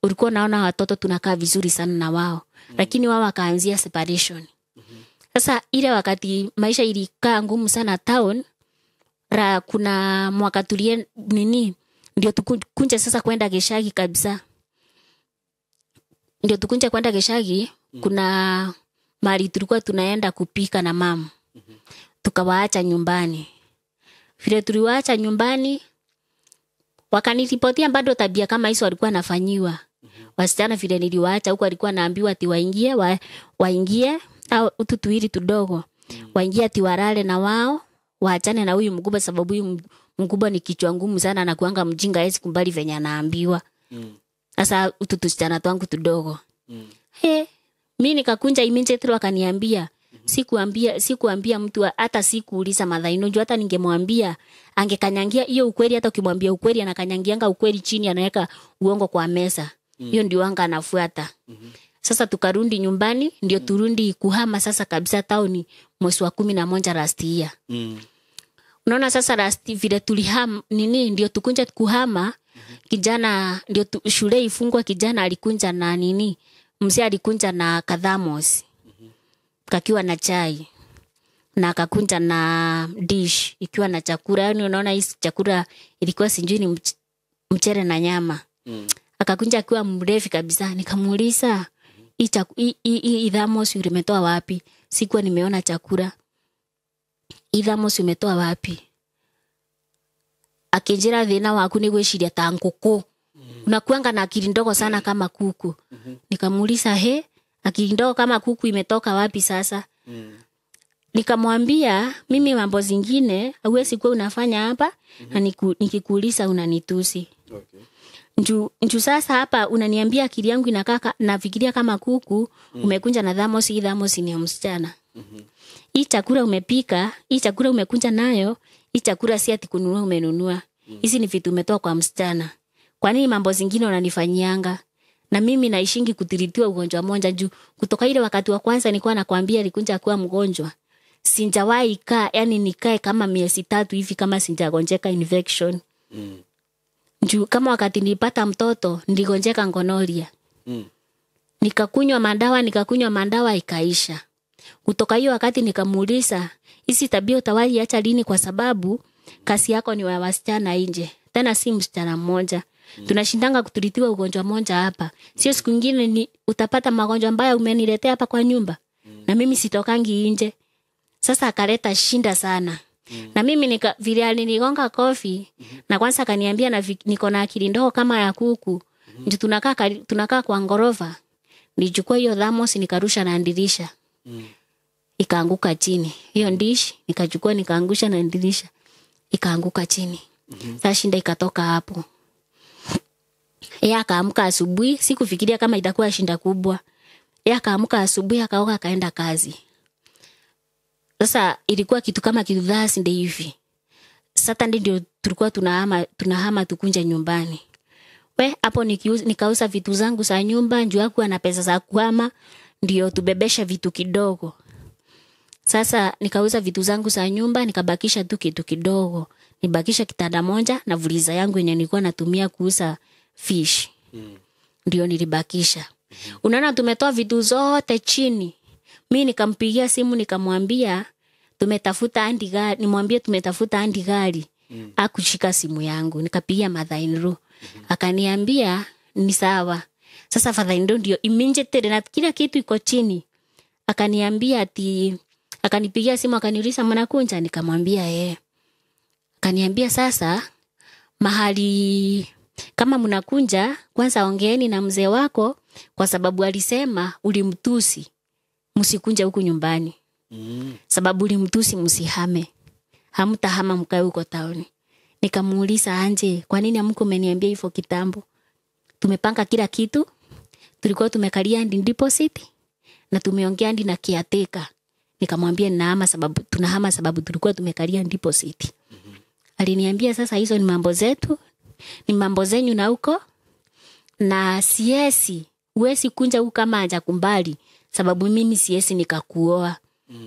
Ulikuwa unaona watoto tunakaa vizuri sana na wao, lakini wao wakaanzia separation. Sasa ile wakati maisha ilikaa ngumu sana town, kuna mwaka tulie ndio tukunje sasa kwenda gĩcagi kabisa. Ndio tukunje kwenda gĩcagi, kuna mali tulikuwa tunaenda kupika na mama. Tukawaacha nyumbani. Vile tuliwaacha nyumbani, wakaniripotia bado tabia kama hizo walikuwa nafanyiwa. Wasichana vile niliwaacha huko walikuwa naambiwa ati waingie au ututuili tudogo. Waingie ati warale na wao, waachane na huyu mkubwa sababu huyu mkubwa ni kichwa ngumu sana anakuanga mjinga hawezi kubali venye anaambiwa. Sasa ututusichana twangu tudogo. Mimi nikakunja immediately wakaniambia, sikuambia mtu hata sikuuliza madhaino juu hata ningemwambia angekanyangia hiyo ukweli, hata ukimwambia ukweli anakanyangianga ukweli chini anaweka uongo kwa meza. Hiyo ndio anga anafuata. Sasa tukarudi nyumbani, ndio turundi kuhama sasa kabisa town mwezi wa 11 last year. Unaona sasa last vile tulihama ndio tukunja kuhama, kijana ndio shule ifungwa, kijana alikunja na mzee alikunja na kadhamos. Kakiwa na chai na akakunja na dish ikiwa na chakula. Yani unaona hii chakula ilikuwa sijui ni mchere na nyama. Akakunja akiwa mrefu kabisa. Nikamuuliza hii dhamos umetoa wapi? Sikuwa nimeona chakula. Hii dhamos umetoa wapi? Akijira thina waku ni gwiciria ta nguku. Unakuanga na akili ndogo sana kama kuku. Nikamuuliza akili ndogo kama kuku imetoka wapi sasa? nikamwambia mimi mambo zingine huwezi kuwa unafanya hapa na nikikuuliza unanitusi. Okay. Nju sasa hapa unaniambia akili yangu inakaa nafikiria kama kuku umekunja na thamos ni ya msichana. Hii chakula umepika, hii chakula umekunja nayo, hii chakula si ati kununua umenunua. Hizi ni vitu umetoa kwa msichana. Kwa nini mambo zingine unanifanyianga? Na mimi naishingi kutiritiwa ugonjwa moja juu kutoka ile wakati wa kwanza nilikuwa nakwambia alikunja kuwa mgonjwa. Sinjawahi kaa, yani nikae kama miezi 3 hivi kama sinjagonjeka infection. Juu kama wakati nilipata mtoto niligonjeka gonorrhea. Nikakunywa mandawa ikaisha. Kutoka hiyo wakati nikamuuliza, hizi tabia utawali acha lini kwa sababu kasi yako ni wa wasichana nje. Tena si msichana mmoja. Tunashindanga kuturitiwa ugonjwa moja hapa. Sio siku nyingine ni utapata magonjwa mbaya umeniletea hapa kwa nyumba. Na mimi sitokangi nje. Sasa akaleta shinda sana. Na mimi vile alinigonga kofi na kwanza akaniambia niko na akili ndogo kama ya kuku. Ndio tunakaa kwa ngorova. Nilichukua hiyo thamos nikarusha na dirisha. Ikaanguka chini. Hiyo dish nikachukua nikaangusha na dirisha. Ikaanguka chini. Sasa shinda ikatoka hapo. Yeye akaamka asubuhi, sikufikiria kama itakuwa shinda kubwa. Yeye akaamka asubuhi akaoga akaenda kazi. Sasa ilikuwa kitu kama kitu Thursday hivi. Saturday ndio tulikuwa tunahama tukunje nyumbani. Hapo nikauza vitu zangu za nyumba, njoo hakuwa na pesa za kuhama, ndio tubebesha vitu kidogo. Sasa nikauza vitu zangu za nyumba, nikabakisha tu kitu kidogo. Nibakisha kitanda moja na vuliza yangu yenye nilikuwa natumia kuuza fish. Ndio nilibakisha. Unaona tumetoa vitu zote chini. Mimi nikampigia simu nikamwambia tumetafuta andi gari, nimwambie tumetafuta andi gari. Akushika simu yangu, nikapigia mother-in-law. Akaniambia ni sawa. Sasa father-in-law ndio immediately na kila kitu iko chini. Akaniambia akanipigia simu akaniuliza mnakunja, nikamwambia Akaniambia sasa mahali kama mnakunja kwanza ongeeni na mzee wako kwa sababu alisema ulimtusi. Msikunja huku nyumbani. Sababu ulimtusi msihame. Hamtahama mkae huko town. Nikamuuliza anje, kwa nini hamko mmeniambia hivyo kitambo? Tumepanga kila kitu. Tulikuwa tumekalia hadi deposit na tumeongea hadi na caretaker. Nikamwambia tunahama sababu tulikuwa tumekalia deposit. Aliniambia sasa hizo ni mambo zetu. Ni mambo zenyu na huko. Na siesi huwezi kunja huko kama hajakumbali sababu mimi siesi nikakuoa.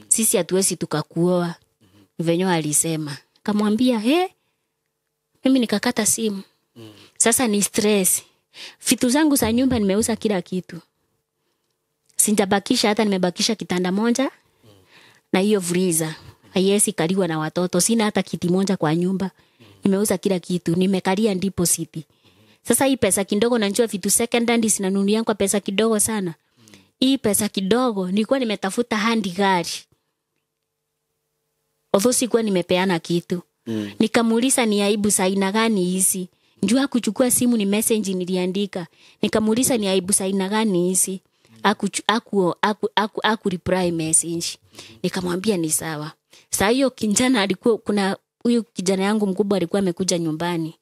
Sisi hatuwezi tukakuoa. Venyo alisema. Kamwambia mimi nikakata simu. Sasa ni stress. Vitu zangu za nyumba nimeuza kila kitu. Sinjabakisha hata nimebakisha kitanda moja na hiyo freezer. Haiwezi kaliwa na watoto. Sina hata kiti moja kwa nyumba. Nimeuza kila kitu. Nimekalia deposit. Sasa hii pesa kidogo najua vitu second hand sinanunulia kwa pesa kidogo sana. Hii pesa kidogo nilikuwa nimetafuta handi gari. Although sikuwa nimepeana kitu. Nikamuuliza ni aibu za aina gani hizi. Njua kuchukua simu ni message niliandika. Nikamuuliza ni aibu za aina gani hizi. Aku reply message. Nikamwambia ni sawa. Saa hiyo kijana alikuwa kuna huyu kijana yangu mkubwa alikuwa amekuja nyumbani.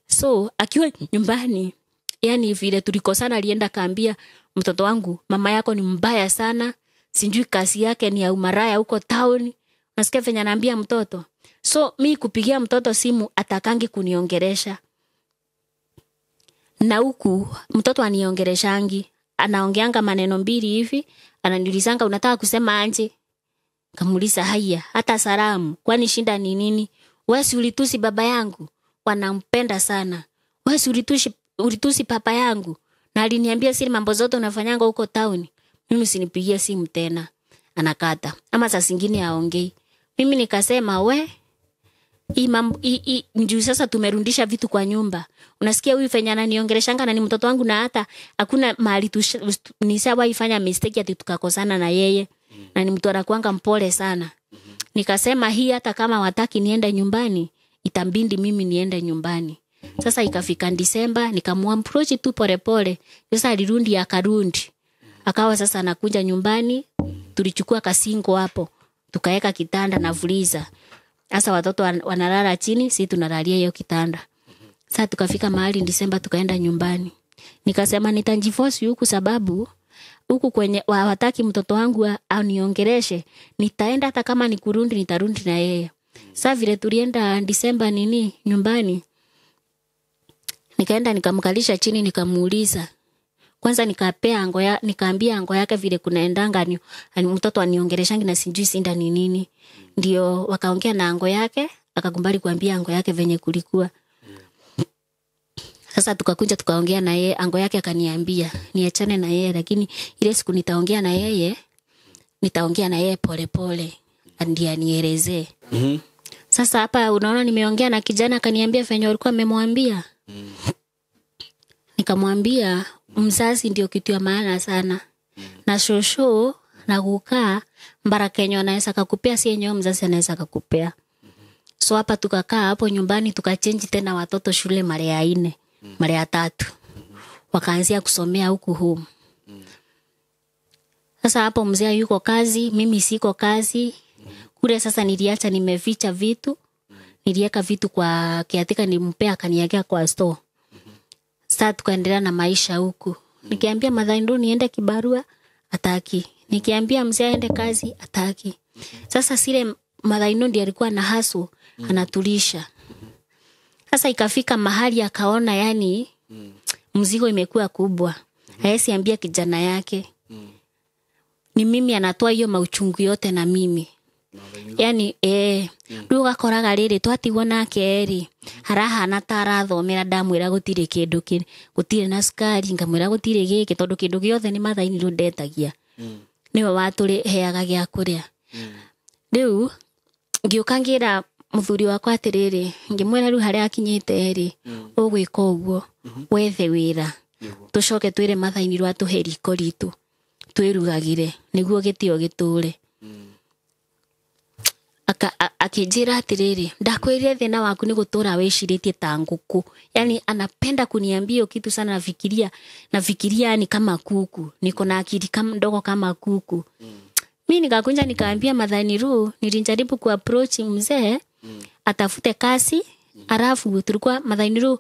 So akiwa nyumbani yani vile tulikosana alienda kaambia mtoto wangu mama yako ni mbaya sana. Sijui kazi yake ni ya umaraya huko town. Nasikia venye anaambia mtoto. So mimi kupigia mtoto simu atakangi kuniongeresha. Na huku mtoto aniongereshangi. Anaongeanga maneno mbili hivi. Ananiulizanga unataka kusema anje? Kamuuliza haya hata salamu. Kwani shinda ni nini? Wewe ulitusi baba yangu. Wanampenda sana. Wewe ulitusi papa yangu. Na aliniambia siri mambo zote unafanyanga huko town. Mimi sinipigie simu tena. Anakata. Ama saa zingine haongei. Mimi nikasema njoo sasa tumerundisha vitu kwa nyumba. Unasikia huyu fenya ananiongeleshanga na ni mtoto wangu na hata hakuna mahali nishawahi fanya mistake ati tukakosana na yeye. Na ni mtu anakuanga mpole sana. Nikasema hii hata kama wataki niende nyumbani, itambindi mimi niende nyumbani. Sasa ikafika Disemba, nikamwapproach tu pole. Sasa alirundi akarundi. Akawa sasa anakuja nyumbani, tulichukua kasingo hapo. tukaeka kitanda na freezer. Sasa watoto wanalala chini, sisi tunalalia hiyo kitanda. Sasa tukafika mahali Disemba tukaenda nyumbani. Nikasema nitajiforce huku sababu huku kwenye hawataki mtoto wangu aniongeleshe. Nitaenda hata kama nikurundi nitarundi na yeye. Sasa vile tulienda Disemba nyumbani. Nikaenda nikamkalisha chini nikamuuliza. Kwanza nikaambia ango yake vile kunaendanga mtoto aniongeleshangi na sijui sinda ni nini. Ndio wakaongea na ango yake, akakubali kuambia ango yake venye kulikuwa. Sasa tukakunja tukaongea na yeye, ango yake akaniambia niachane na yeye, lakini ile siku nitaongea na yeye pole pole ndiye anielezee. Sasa hapa unaona nimeongea na kijana akaniambia venye alikuwa amemwambia. Nikamwambia mzazi ndio kitu ya maana sana. Na shosho na kukaa mbaraka yenye anaweza kukupea si yenye mzazi anaweza kukupea. So hapa tukakaa hapo nyumbani tukachange tena watoto shule mara ya 4, mara ya 3. Wakaanzia kusomea huku home. Sasa hapo mzee yuko kazi, mimi siko kazi. Kule sasa niliacha nimeficha vitu. Niliweka vitu kwa kiatika nimpea akaniwekea kwa store. Sasa tukaendelea na maisha huku. Nikiambia madhaindu niende kibarua, hataki. Nikiambia mzee aende kazi, hataki. Sasa sile madhaindu ndiye alikuwa na hasu, anatulisha. Sasa ikafika mahali akaona yani mzigo imekuwa kubwa. Haezi ambia kijana yake. Ni mimi anatoa hiyo mauchungu yote na mimi. Yani ruga koraga riri twatigwo nake ri haraha na tarathomera ndamwira gutire kindu gutire na skari ngamwira gutire giki tondu kindu giothe ni mathaini rundetagia niwe waturi heaga gya kuria riu ngiukangira muthuri wakwa atiriri ngimwira riu haria akinyite ri ugwika uguo wethe wira tucoke twire mathaini rwatuheri koritu twirugagire niguo gitio giture akijira atiriri ndakwirire thina waku ni gutura wishiritie ta nguku. Yani anapenda kuniambia kitu sana, nafikiria ni kama kuku, niko na akili kama ndogo kama kuku. Mimi nikakunja nikaambia madhaniru nilijaribu kuapproach mzee atafute kazi, alafu tulikuwa madhaniru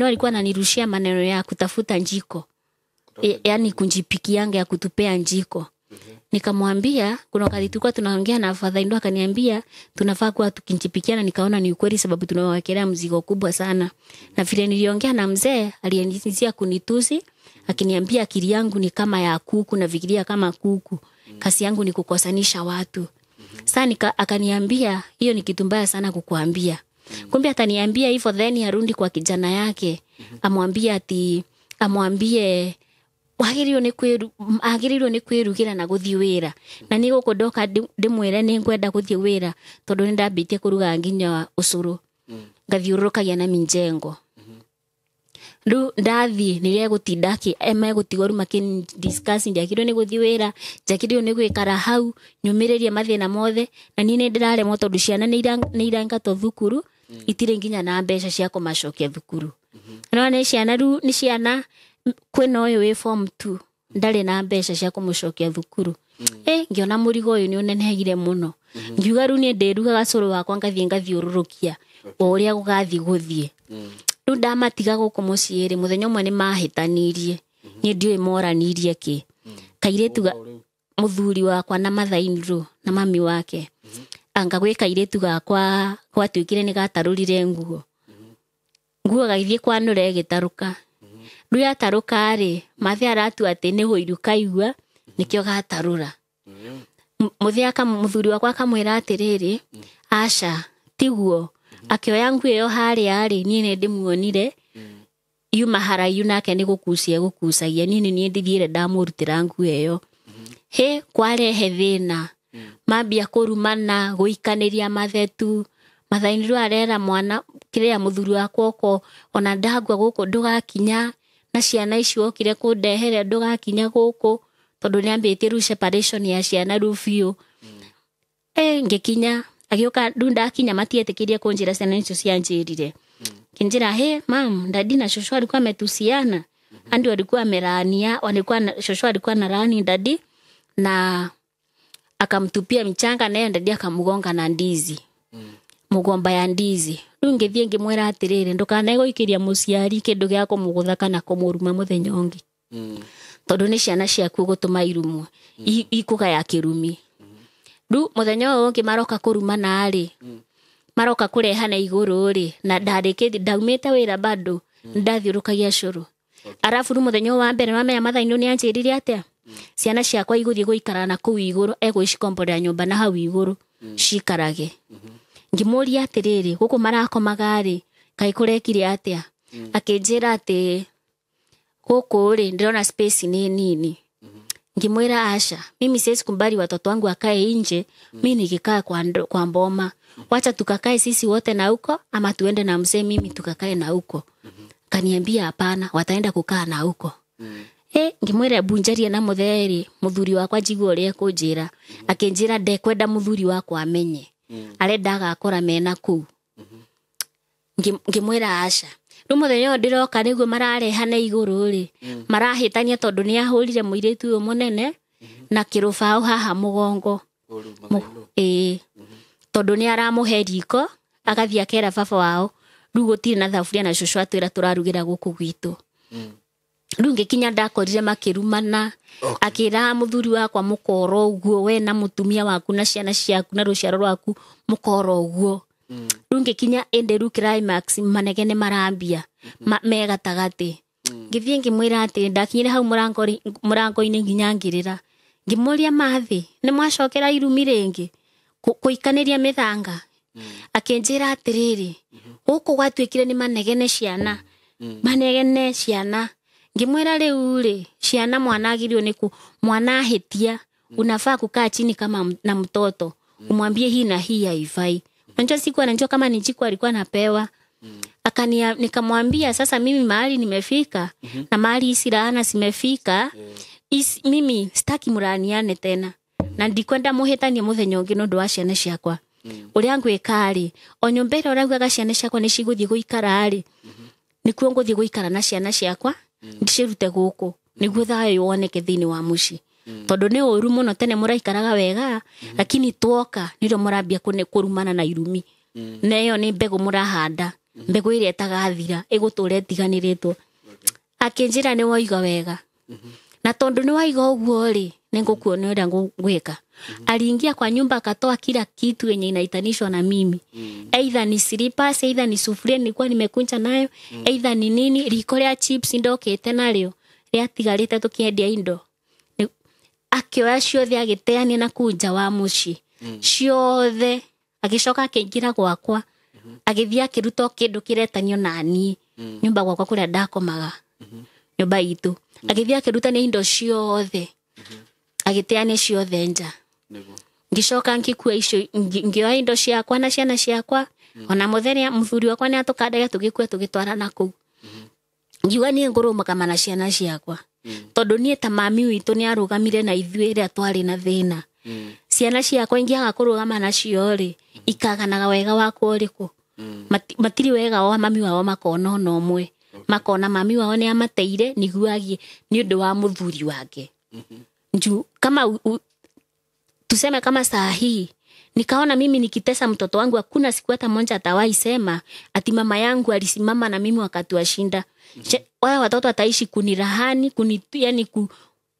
alikuwa ananirushia maneno ya kutafuta njiko, yani kunjipikianga ya kutupea njiko. Nikamwambia kuna wakati tulikuwa tunaongea na Fadhaindo akaniambia tunafaa kuwa tukinjipikiana, nikaona ni ukweli sababu tunawawekelea mzigo kubwa sana. Na vile niliongea na mzee alianzia kunitusi akiniambia akili yangu ni kama ya kuku na fikiria kama kuku. Kazi yangu ni kukosanisha watu. Sasa akaniambia hiyo ni kitu mbaya sana kukuambia. Kumbe ataniambia hivyo then arundi kwa kijana yake amwambie agiririo ni kwirugira na guthii wira na ni gukondoka ndimwire ni ngwenda guthii wira tondu ni ndambitie kuruga nginya ucuru ngathiurukagia na minjengo ndu ndathi nirie gutindaki megutigoru makin discuss ndiakirio ni guthii wira njakirio ni gwikara hau nyumiririe mathina mothe na ni ndirare moto ndu ciana ni iranga to thukuru itire nginya na mbeca cia kumacokia thukuru no ni ciana ru ni ciana kwena uyu we form 2 ndari na mbeca cia kumucokia thukuru. Ngiona murigo uyu ni unenehire muno. Ngiuga ru ni ndiruga gacuru wakwa ngathiururukia uria gugathi guthie. Ru ndamatiga guku muciiri muthenya umwe ni mahitanirie. Ni ndiwe moranirie ki. Kairetu muthuri wakwa na mathainru na mami wake. Anga gwe kairetu gakwa gwatuikire ni gatarurire nguo. Nguo gaithie kwanure gitaruka. Ruya taruka ri mathe aratu ati ni hoiru kaigua nikio gatarura. Muthuri wakwa akamwira atiriri aca tiguo akioya nguo iyo hari ni ndimuonire yuma haraiu nake ni gukucagia ni ndithire ndamurutira nguo iyo kwarehe thina mambia kurumana guikaniria mathetu mathainiru arera mwana kiria muthuri wakwa uko ona ndagwa guku ndugakinya na ciana icio okire kundehere ndugakinya guku tondu niambitie ru separation ya ciana ru biu ngikinya agioka ndunda kinya matietikirie kunjira ciana icio cianjirire kinjira mam ndadi na shosho alikuwa ametusiana andu alikuwa amerania walikuwa shosho alikuwa na rani ndadi na akamtupia mchanga naye ndadia akamugonga na ndizi mugomba ya ndizi riu ngithie ngimwira atiriri ndukanego ikiria muciari kindu gia kumugutha kana kumuruma muthenya ungi tondu ni ciana ciaku gutuma irumwe ikuga ya kirumi riu muthenya ungi maroka kuruma na ari maroka kurehana iguru ri na ndarikithie ndaumite wira bado ndathiurukagia curu arafu riu muthenya wa mbere wamenya mathaino ni anjirire atia ciana ciakwa iguthie guikara na kuu iguru egwicikomborera nyumba na hau iguru cikarage ngimuria atiriri guku marakomaga ri kai kurekire atia akinjira ati guku ri ndirona space ni nini ngimwira asha mimi siwezi kumbali watoto wangu akae nje mimi nikikaa kwa mboma wacha tukakae sisi wote na huko ama tuende na mzee mimi tukakae na huko kaniambia hapana wataenda kukaa na huko ngimwira bunjaria na mutheri muthuri wakwa jigwo ria kunjira akinjira ndekwenda muthuri wakwa amenye arenda agakora mena ku ngimwira asha riu muthenya ndiroka niguo mararehana iguru ri marahitania tondu ni ahurire muiritu uyu munene na kirufao haha mugongo tondu ni aramuhe riko agathie akera baba wao riu gutiri na thaburia na cucu atwira turarugira guku gwitu riu ngikinya ndakorire makirumana akira muthuri wakwa mukoro uguo we na mutumia waku na ciana ciaku na ruciaro rwaku mukoro uguo riu ngikinya enderu climax manegene marambia megatagati ngithie ngimwira ati ndakinyire hau murango-ini nginya ngirira ngimuria mathi ni mwacokera irumi ringi kuikaniria mithanga akinjira atiriri guku gwatwikire ni manegene ciana ngimwira riu ri ciana mwana agirio niku mwana ahitia unafaa kukaa chini kama na mtoto umwambie hii na hii haifai. Unajua siku anajua kama ni jiko alikuwa anapewa nikamwambia sasa mimi mahali nimefika na mahali hizi laana zimefika mimi sitaki muraniane tena na ndikwenda muhitania muthenya ungi nondu wa ciana ciakwa uria ngwika ri onyombere uraugaga ciana ciakwa ni ciguthie guikara ri nikuo nguthie guikara na ciana ciakwa ndicirute guku niguo thayo woneke thiini wa muci tondu ni uru muno tene muraikaraga wega lakini twoka niro murambia kurumana na irumi neyo ni mbegu murahanda mbegu iria etagathira iguture tiganiritwo akinjira ni waiga wega na tondu ni waiga uguo ri ningukuona uria ngwika aliingia kwa nyumba akatoa kila kitu yenye inaitanishwa na mimi either ni slippers either ni sufuria nilikuwa nimekunja nayo either ni nini riko ria chips ndokete naryo ria tigarite tukiendia indo akioya ciothe agiteania na kunja wa muci ciothe agicoka akiingira gwakwa agithia kiruta kindu kiretanio nani nyumba gwakwa kuria ndakomaga nyumba itu agithia kirutania indo ciothe agiteania ciothe nja ngicoka ngikua icio ngioya indo ciakwa na ciana ciakwa ona muthenya muthuri wakwa ni atukandaga tugikua tugitwara na kuu ngiuga ni nguruma kama na ciana ciakwa tondu nie ta mami witu ni arugamire na ithuĩ ria twari na thina ciana ciakwa ingiaga kurugama na cio ri ikaganaga wega wako uriku matiri wega wa mami wao makona no mwe makona mami wao ni amateire niguagie ni undu wa muthuri wake nju kama tuseme kama saa hii nikaona mimi nikitesa mtoto wangu hakuna siku hata moja atawahi sema ati mama yangu alisimama na mimi wakati wa shinda wao watoto wataishi kunirahani yani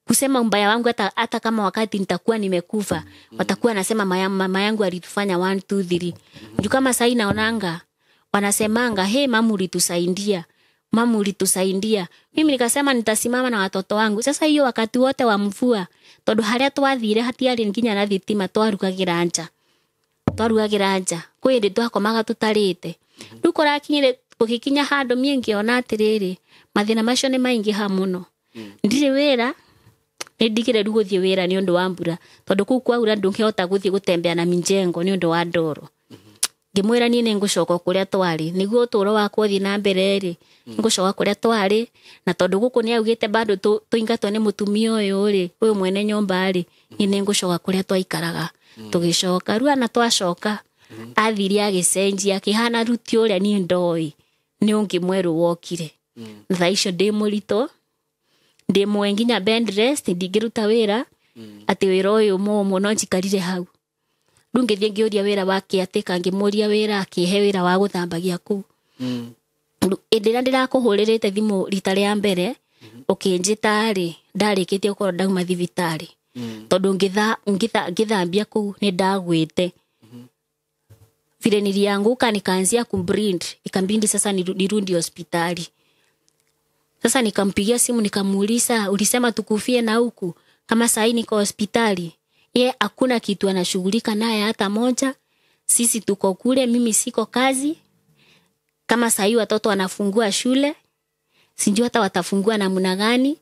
kusema mbaya wangu hata kama wakati nitakuwa nimekufa watakuwa nasema mama yangu alitufanya 1 2 3 nju kama sasa naonanga wanasemanga he mama ulitusaidia mimi nikasema nitasimama na watoto wangu sasa hiyo wakati wote wa mvua tondu haria twathire hatiari nginya na thitima twarugagira nja kwindi twakomaga tutarite rukora kinyire ukikinya handu mie ngiona atiriri mathina macio ni maingi ha muno ndire wira ndigire ruguthie wira ni undu wa mbura tondu ku kwaura ndungihota guthie gutembea na minjengo ni undu wa ndoro ngimwira ni ngucoka kuria twari niguo turo wakwa thi na mbere ri ngucoka kuria twari na tondu guku ni augite bado tuingatwo ni mutumia uyu mwene nyumba ri ni ngucoka kuria twaikaraga tugicoka rua na twacoka athiria agicenjia akihana ruti uria ni ndoi ni ungi mweru wokire tha icio ndi murito ndi mwenginya bed rest ndingiruta wira ati wira uyu mumo no njikarire hau ndungithie ngioria wira wake atika ngimuria wira akihe wira wa guthambagia ku ndira ndirakuhuririte thimu rita ria mbere ukinjitari ndarikitie ukoro ndauma thibitari tondu ngithambia ku ni ndagwite vile nilianguka nikaanzia kumbrind ikambindi sasa nirudi hospitali. Sasa nikampigia simu nikamuuliza ulisema tukufie na huku kama saa hii niko hospitali. Ye hakuna kitu anashughulika naye hata moja. Sisi tuko kule, mimi siko kazi. Kama saa hii watoto wanafungua shule, sijui hata watafungua namna gani.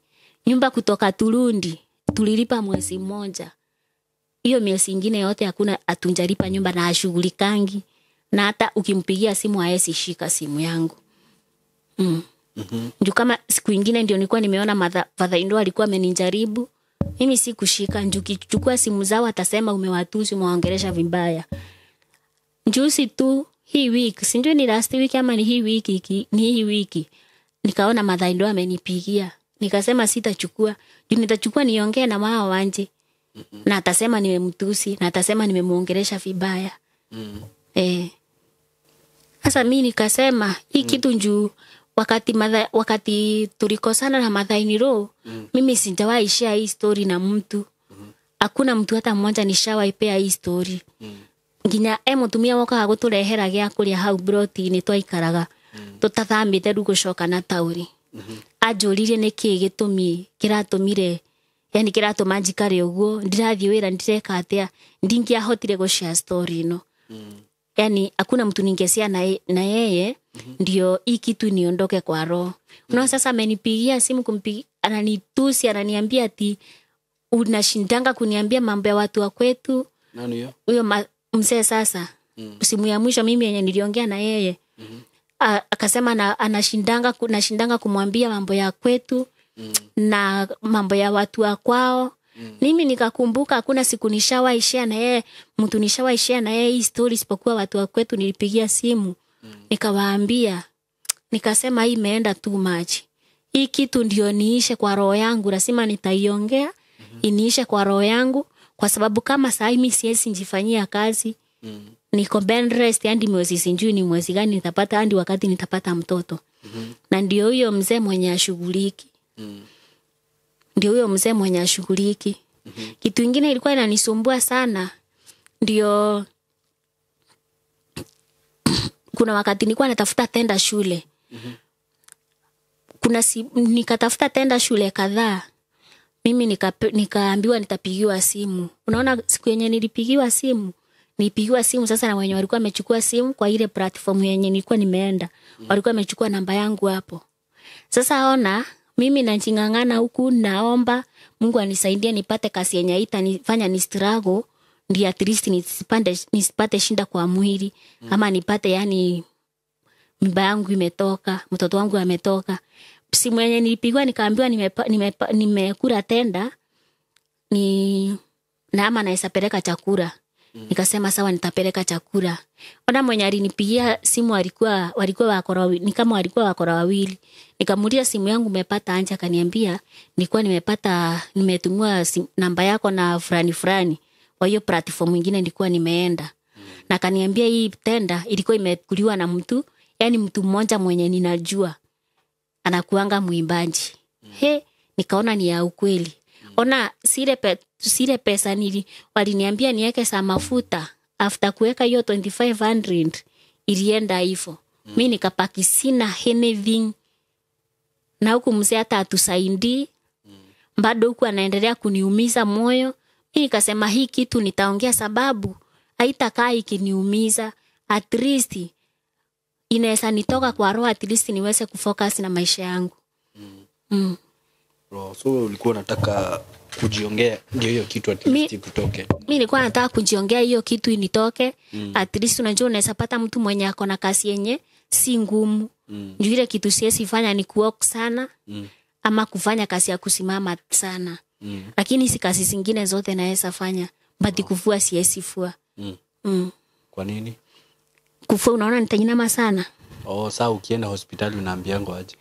Nyumba kutoka Turundi tulilipa mwezi mmoja. Hiyo miezi ingine yote hakuna atunjalipa nyumba na ashughulikangi. Na hata ukimpigia simu haezi shika simu yangu. Ndio kama siku ingine ndio nilikuwa nimeona father-in-law alikuwa amenijaribu. Mimi sikushika, njukichukua simu zao atasema umewatusi, umewaongelesha vibaya. Juzi tu hii wiki, sijui ni last week ama ni hii wiki. Nikaona father-in-law amenipigia. Nikasema sitachukua. Juu nitachukua niongee na wao wanje. Na atasema nimemtusi, na atasema nimemuongelesha vibaya. Sasa mimi nikasema hii kitu njoo wakati tulikosana na father-in-law, mimi sijawahi share hii story na mtu. Hakuna mtu hata mmoja nishawaipea hii story. Nginya mutumia woka guturehera gya kuria hau broti ni twaikaraga. Tutathambite rugucoka na tauri. Ajurire niki gitumi kiratumire yani kiratuma njikare uguo ndirathie wira ndireka atia ndingiahotire gushare story no. Yani hakuna mtu ningesia na yeye ndio hii kitu niondoke kwa roho. Unaona sasa amenipigia simu kumpigia ananitusi ananiambia ati unashindanga kuniambia mambo ya watu wa kwetu. Nani hiyo? Huyo mzee sasa. Simu ya mwisho mimi yenye niliongea na yeye. Akasema anashindanga kumwambia mambo ya kwetu na mambo ya watu wa kwao. Mimi nikakumbuka hakuna siku nishawaishia na yeye, mtu nishawaishia na yeye hii story isipokuwa watu wa kwetu. Nilipigia simu nikawaambia, nikasema hii imeenda too much. Hii kitu ndio niishe kwa roho yangu, lazima nitaiongea iniishe kwa roho yangu, kwa sababu kama saa hii mimi siwezi njifanyia kazi. Niko bed rest hadi mwezi sijui ni mwezi gani nitapata hadi wakati nitapata mtoto. Na ndio huyo mzee mwenye ashughuliki. Ndio huyo mzee mwenye ashughuliki. Kitu kingine ilikuwa inanisumbua sana. Ndio kuna wakati nilikuwa natafuta tenda shule. Nikatafuta tenda shule kadhaa. Mimi nikaambiwa nitapigiwa simu. Unaona siku yenye nilipigiwa simu sasa na wenye walikuwa wamechukua simu kwa ile platform yenye nilikuwa nimeenda. Walikuwa wamechukua namba yangu hapo. Sasa ona mimi najingangana huku naomba Mungu anisaidie nipate kazi yenye itanifanya ni struggle ndio at least nisipate shinda kwa mwili ama nipate yani mimba yangu imetoka, mtoto wangu ametoka. Simu yenye nilipigwa nikaambiwa nimekula tenda na ama naweza peleka chakula. Nikasema sawa nitapeleka chakula. Ona mwenye alinipigia simu walikuwa wakora wawili, ni kama walikuwa wakora wawili. Nikamuuliza simu yangu umepata anje, akaniambia nilikuwa nimetumwa namba yako na fulani. Kwa hiyo platform nyingine nilikuwa nimeenda. Na akaniambia hii tenda ilikuwa imekuliwa na mtu, yani mtu mmoja mwenye ninajua. Anakuanga muimbaji. Nikaona ni ya ukweli. Ona sile pesa waliniambia niweke sa mafuta. After kuweka hiyo 2500 ilienda hivyo. Mimi nikapaki sina anything. Na huku mzee hata atusaidii. Bado huku anaendelea kuniumiza moyo. Mimi nikasema hii kitu nitaongea sababu haitakaa ikiniumiza. At least inaweza nitoka kwa roho, at least niweze kufocus na maisha yangu. So ulikuwa unataka kujiongea ndio hiyo kitu at least kutoke. Mimi nilikuwa nataka kujiongea hiyo kitu initoke. At least unajua unaweza pata mtu mwenye ako na kazi yenye si ngumu. Ndio ile kitu siwezi fanya ni kuwalk sana ama kufanya kazi ya kusimama sana. Lakini si kazi zingine zote naweza fanya. But kufua siwezi fua. Kwa nini? Kufua unaona nitainama sana. Sasa ukienda hospitali unaambiango aje?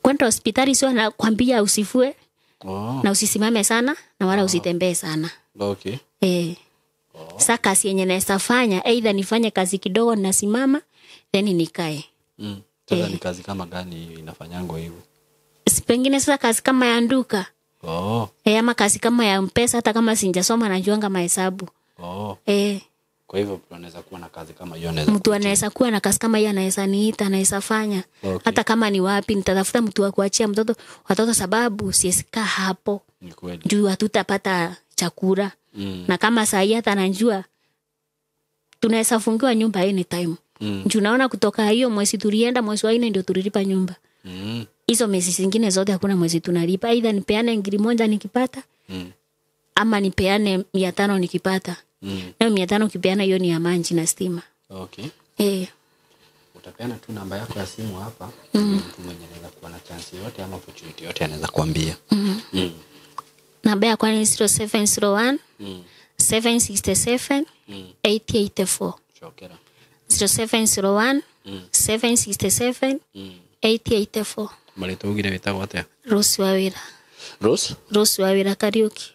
Kwenda hospitali sio anakuambia usifue. Na usisimame sana na wala usitembee sana. Okay. Sasa kazi yenye naweza fanya, either nifanye kazi kidogo na simama, then nikae. Sasa ni kazi kama gani inafanyango hivyo? Pengine sasa kazi kama ya nduka. Ama kazi kama ya mpesa, hata kama sinjasoma najuanga mahesabu. Kwa hivyo anaweza kuwa na kazi kama hiyo, mtu anaweza kuwa na kazi kama hiyo, anaweza niita, anaweza fanya. Hata kama ni wapi, nitatafuta mtu wa kuachia watoto sababu siesika hapo. Juu hatutapata chakula. Na kama saa hii hata najua tunaweza fungiwa nyumba anytime. Juu naona kutoka hiyo mwezi tulienda, mwezi wa 4 ndio tulilipa nyumba. Hizo miezi zingine zote hakuna mwezi tunalipa. Either nipeane 1,000 nikipata, ama nipeane 500 nikipata. Na 500 ukipeana hiyo ni ya maji na stima. Utapeana tu namba yako ya simu hapa. Mtu mwenye anaweza kuwa na chance yote ama opportunity yote anaweza kuambia. Namba yako ni 0701 767 884. Shokera. 0701 767 884. Marito ugire wetagwo atia? Rose Wawira. Rose Wawira Kariuki.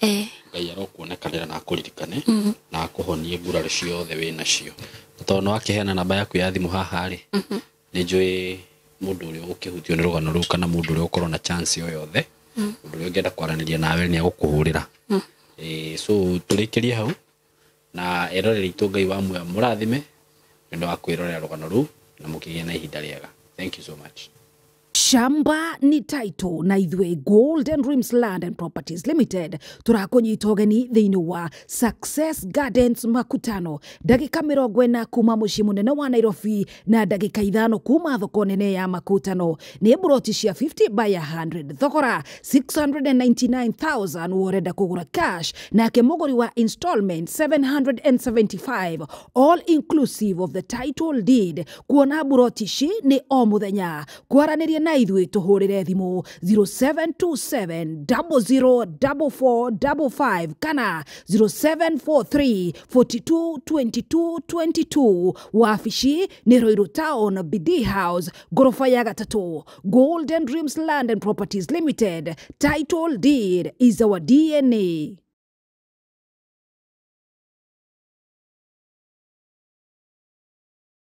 Ngai arokuonekanira na akuririkane na akuhonie ngurari ciothe wina cio. Tono akiheana namba yaku ya thimu haha ri. Ni njui mundu uri ukihutio ni rugano ru kana mundu uri ukorwo na chance yo yothe. Mundu uri ungenda kwaraniria nawe ni agukuhurira. So tulikirie hau na eroreri itu Ngai wa muya murathime ndio akwirorera rugano ru na mukigie na ihinda riega. Thank you so much. Shamba ni title na ithwe Golden Dreams Land and Properties Limited turakonyita ugeni thiini wa Success Gardens Makutano ndagika 40 kuma mucii munene wa Nairobi na ndagika 5 kuma thoko nene ya Makutano ni buroti cia 50 by 100 thogora 699,000 woreda kugura cash na kemogori wa installment 775 all inclusive of the title deed. Kuona buroti ci ni o muthenya kwaraniria na ithwe tuhurire thimu 0727 004455 kana 0743 42 22 22. Wafishi ni Roiro Town BD House gorofa ya 3. Golden Dreams Land and Properties Limited, title deed is our DNA.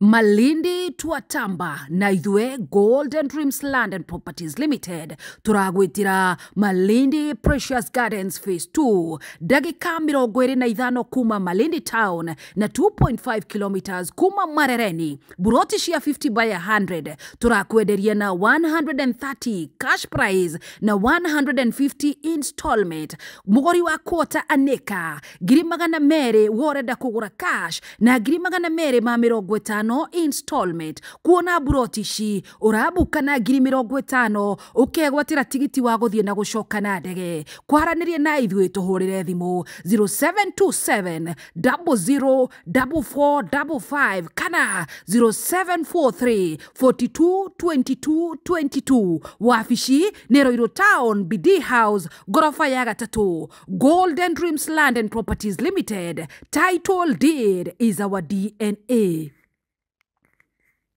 Malindi tuatamba na ithwe Golden Dreams Land and Properties Limited turagwitira Malindi Precious Gardens Phase 2 ndagika 25 kuma Malindi Town na 2.5 kilometers kuma Marereni. Buroti cia 50 by 100 turakwenderia na 130 cash price na 150 installment. Mugori wa quota aneka 200 woreda kugura cash na 200 ma 50 installment. Kuona buroti ci urabuka na 50 ukegwatira tigiti wa guthie na gucoka na ndege. Kwaranirie na ithwe tuhurire thimu 0727 004455 kana 0743 42 22 22. Wafishi ni Roiro Town BD House gorofa ya 3. Golden Dreams Land and Properties Limited, title deed is our DNA.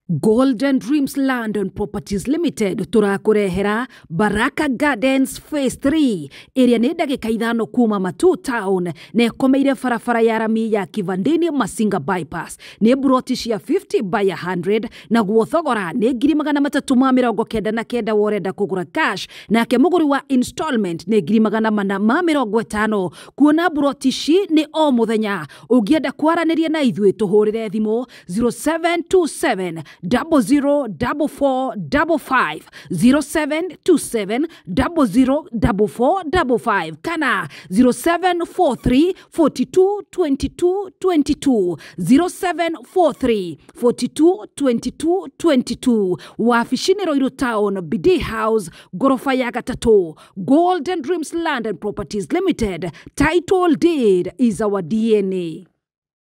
Golden Dreams Land and Properties Limited turakurehera Baraka Gardens Phase 3 area ni ndagika 5 kuma Matu Town ne komeire farafara ya rami ya Kivandini Masinga bypass ni buroti cia 50 by 100 na guothogora ni 399 woreda kugura cash na kemuguri wa installment ni 450. Kuona buroti ci ni o muthenya ugienda kwaraniria na ithwe tuhurire thimu 0727 004455 0727 004455 kana 0743 42 22 22 0743 42 22 22. Wafishini Roiro Town BD House gorofa ya 3. Golden Dreams Land and Properties Limited, title deed is our DNA.